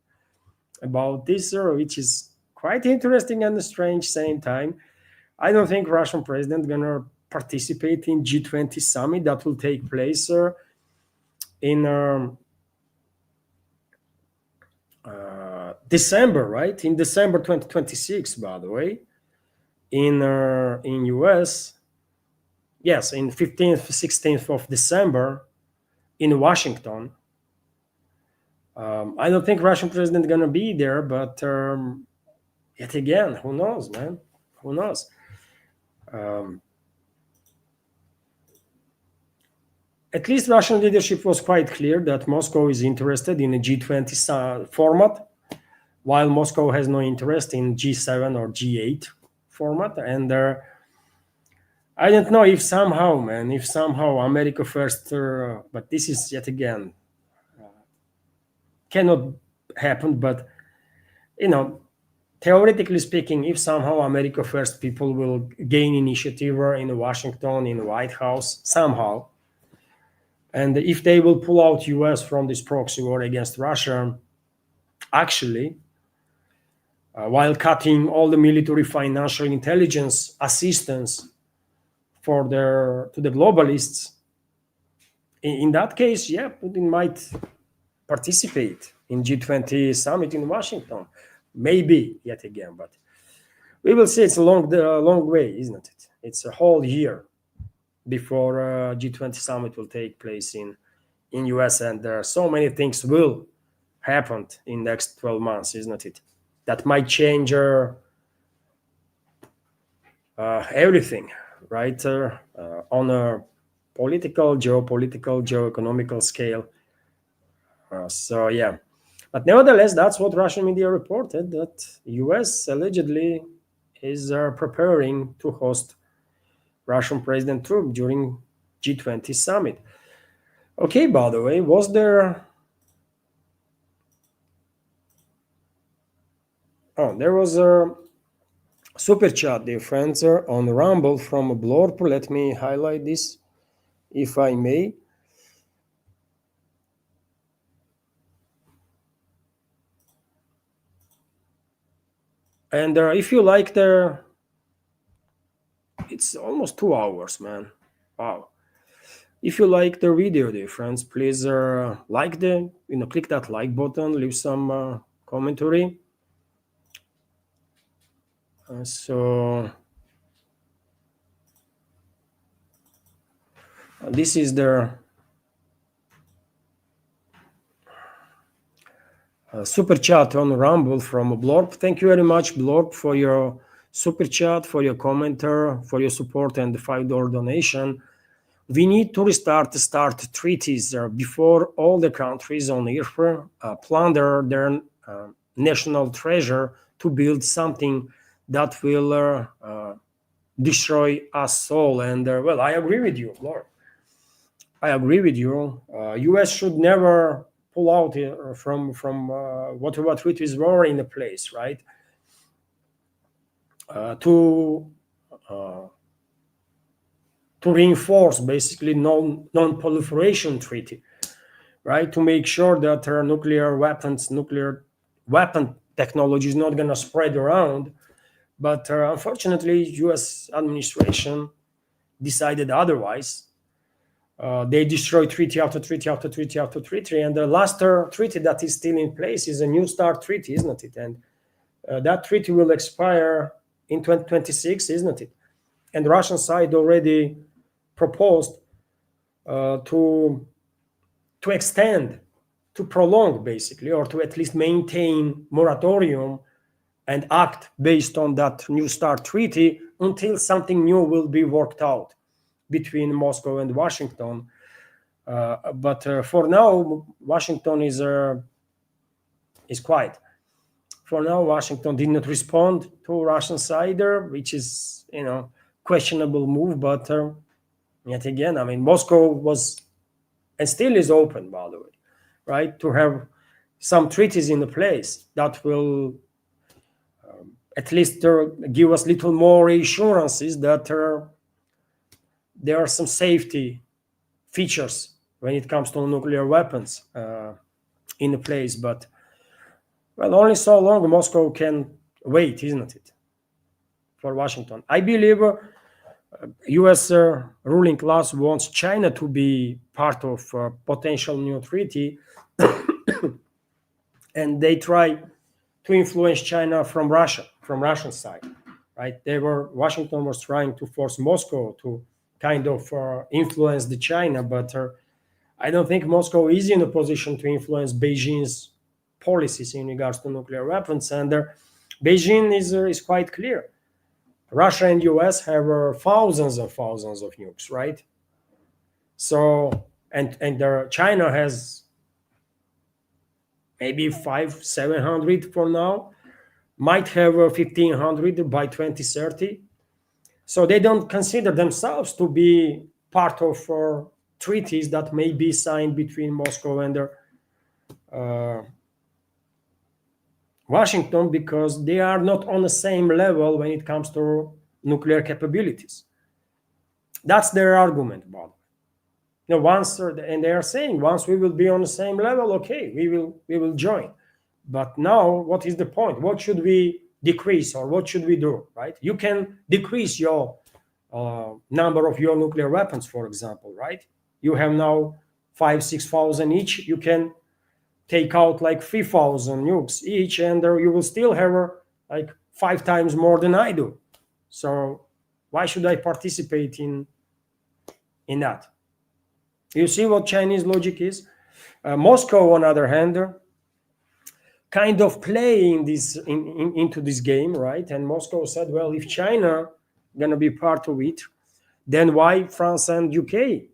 about this, which is quite interesting and strange same time. I don't think Russian president gonna participate in G20 summit that will take place in December, right? In December 2026, by the way, in US. Yes, in 15th, 16th of December in Washington. I don't think Russian president gonna be there, but yet again, who knows, man? Who knows? At least Russian leadership was quite clear that Moscow is interested in a G20 format, while Moscow has no interest in G7 or G8 format. And I don't know if somehow America First, but this is yet again cannot happen. But theoretically speaking, if somehow America First people will gain initiative in Washington, in the White House somehow, and if they will pull out US from this proxy war against Russia, actually, while cutting all the military, financial, intelligence assistance for to the globalists, in that case, yeah, Putin might participate in G20 summit in Washington, maybe yet again, but we will see. It's a long way, isn't it? It's a whole year before G20 summit will take place in US, and there are so many things will happen in next 12 months, isn't it? That might change everything, right? On a political, geopolitical, geoeconomical scale. So yeah, but nevertheless, that's what Russian media reported, that US allegedly is preparing to host Russian President Trump during G20 summit. Okay, by the way, was there... Oh, there was a super chat, dear friends, on Rumble from Blorp. Let me highlight this, if I may. And if you like it's almost 2 hours, man. Wow. If you like the video, dear friends, please like click that like button, leave some commentary. So this is the super chat on Rumble from Blorp. Thank you very much, Blorp, for your super chat, for your commenter, for your support and the $5 donation. We need to start treaties before all the countries on Earth plunder their national treasure to build something that will destroy us all. And well, I agree with you, Lord. I agree with you. U.S. should never pull out from whatever treaties were in place, right? To reinforce basically non-proliferation treaty, right? To make sure that nuclear weapon technology is not going to spread around. But unfortunately, U.S. administration decided otherwise. They destroyed treaty after treaty after treaty after treaty, and the last treaty that is still in place is a New START treaty, isn't it? And that treaty will expire in 2026, isn't it? And the Russian side already proposed to extend, to prolong, basically, or to at least maintain moratorium and act based on that New START treaty until something new will be worked out between Moscow and Washington. But for now, Washington is quiet. For now, Washington did not respond to Russian side, which is, questionable move. But yet again, I mean, Moscow was and still is open, by the way, right, to have some treaties in place that will at least give us little more assurances that there are some safety features when it comes to nuclear weapons in place. But well, only so long Moscow can wait, isn't it, for Washington. I believe U.S. ruling class wants China to be part of a potential new treaty, and they try to influence China from Russian side, right? Washington was trying to force Moscow to kind of influence the China, but I don't think Moscow is in a position to influence Beijing's policies in regards to nuclear weapons. And Beijing is quite clear. Russia and US have thousands and thousands of nukes, right? So, and China has maybe 700 for now, might have 1,500 by 2030. So they don't consider themselves to be part of treaties that may be signed between Moscow and Washington, because they are not on the same level when it comes to nuclear capabilities. That's their argument about it. And they are saying once we will be on the same level, okay, we will join. But now, what is the point? What should we decrease, or what should we do? Right? You can decrease your number of your nuclear weapons, for example, right? You have now 5,000-6,000 each. You can take out like 3,000 nukes each, and you will still have like 5 times more than I do. So why should I participate in that? You see what Chinese logic is? Moscow, on the other hand, kind of playing this into this game, right? And Moscow said, well, if China gonna be part of it, then why France and UK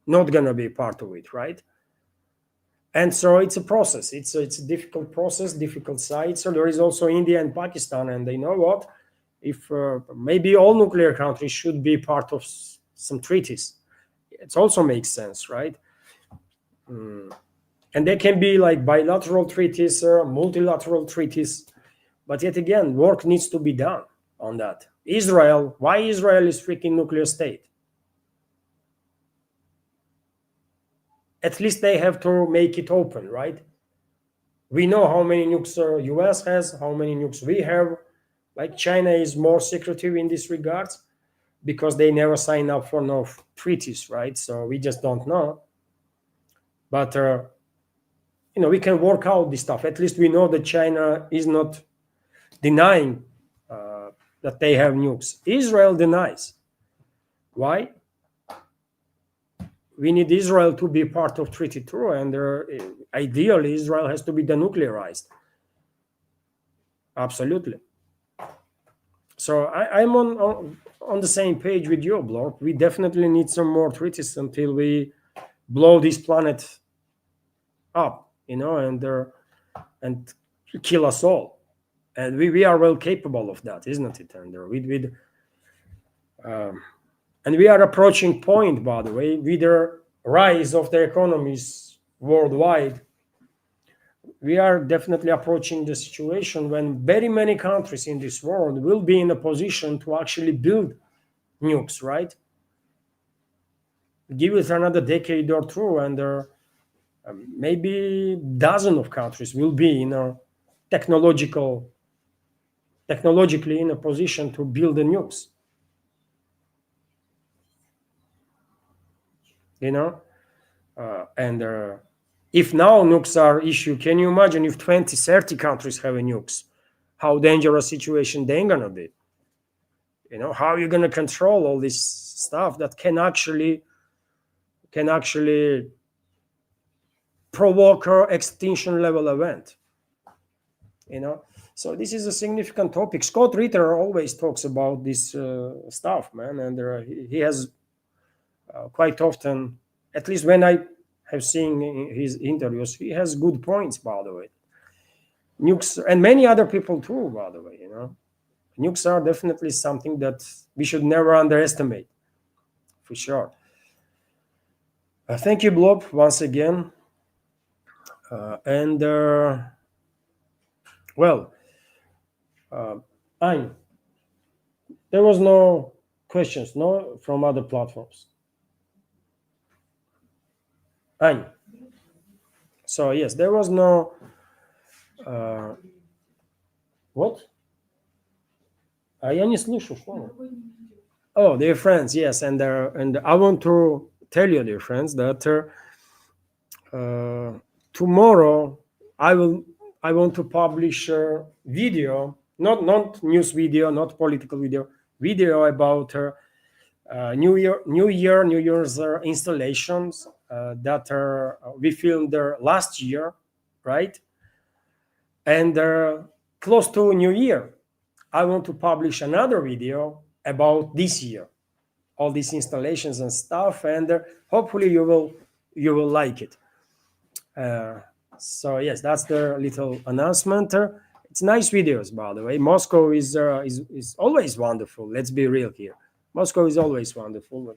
not gonna be part of it, right? And so it's a process. It's a difficult process, difficult side. So there is also India and Pakistan, and they know what? If maybe all nuclear countries should be part of some treaties. It also makes sense, right? And they can be like bilateral treaties or multilateral treaties. But yet again, work needs to be done on that. Israel, why Israel is freaking nuclear state? At least they have to make it open, right? We know how many nukes US has, how many nukes we have. Like China is more secretive in this regards because they never sign up for no treaties, right? So we just don't know. But we can work out this stuff. At least we know that China is not denying that they have nukes. Israel denies. Why? We need Israel to be part of Treaty 2, and ideally Israel has to be denuclearized. Absolutely. So I'm on the same page with you, Blorp. We definitely need some more treaties until we blow this planet up, and kill us all. And we are well capable of that, isn't it? And we are approaching point, by the way, with the rise of the economies worldwide. We are definitely approaching the situation when very many countries in this world will be in a position to actually build nukes, right? Give it another decade or two, and maybe dozen of countries will be technologically in a position to build the nukes. And if now nukes are issue, can you imagine if 20, 30 countries have nukes? How dangerous situation they're gonna be? How are you gonna control all this stuff that can actually provoke an extinction level event? So this is a significant topic. Scott Ritter always talks about this stuff, man, and he has quite often, at least when I have seen his interviews, he has good points, by the way. Nukes, and many other people too, by the way. Nukes are definitely something that we should never underestimate, for sure. Thank you, Blob, once again. There was no questions, no, from other platforms. So yes, there was no. What? Я не слышу, что? Oh, dear friends, yes, and I want to tell you, dear friends, that tomorrow I want to publish a video, not news video, not political video about New Year's installations that we filmed last year, right? And close to New Year, I want to publish another video about this year, all these installations and stuff, and hopefully you will like it. So yes, that's the little announcement. It's nice videos, by the way. Moscow is always wonderful. Let's be real here. Moscow is always wonderful.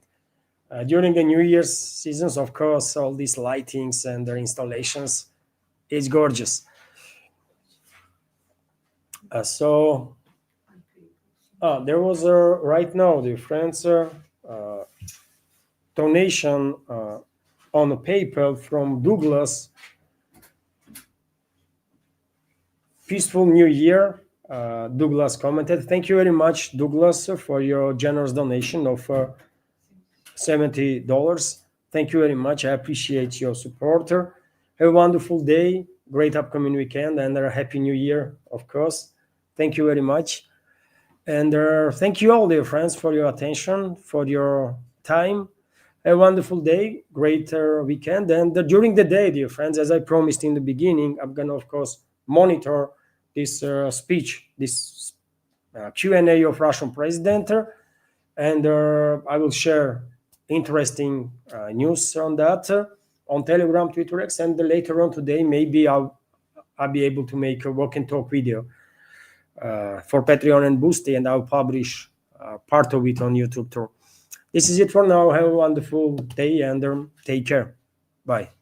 But during the New Year's seasons, of course, all these lightings and their installations is gorgeous. So there was right now, the friends, donation on a PayPal from Douglas. Peaceful New Year. Douglas commented. Thank you very much, Douglas, for your generous donation of $70. Thank you very much. I appreciate your support. Have a wonderful day, great upcoming weekend, and a happy new year, of course. Thank you very much. And thank you all, dear friends, for your attention, for your time. A wonderful day, great weekend. And during the day, dear friends, as I promised in the beginning, I'm going to, of course, monitor this speech, this Q&A of Russian president. And I will share interesting news on that on Telegram, Twitter X, and later on today, maybe I'll be able to make a walk and talk video for Patreon and Boosty, and I'll publish part of it on YouTube too. This is it for now. Have a wonderful day and take care. Bye.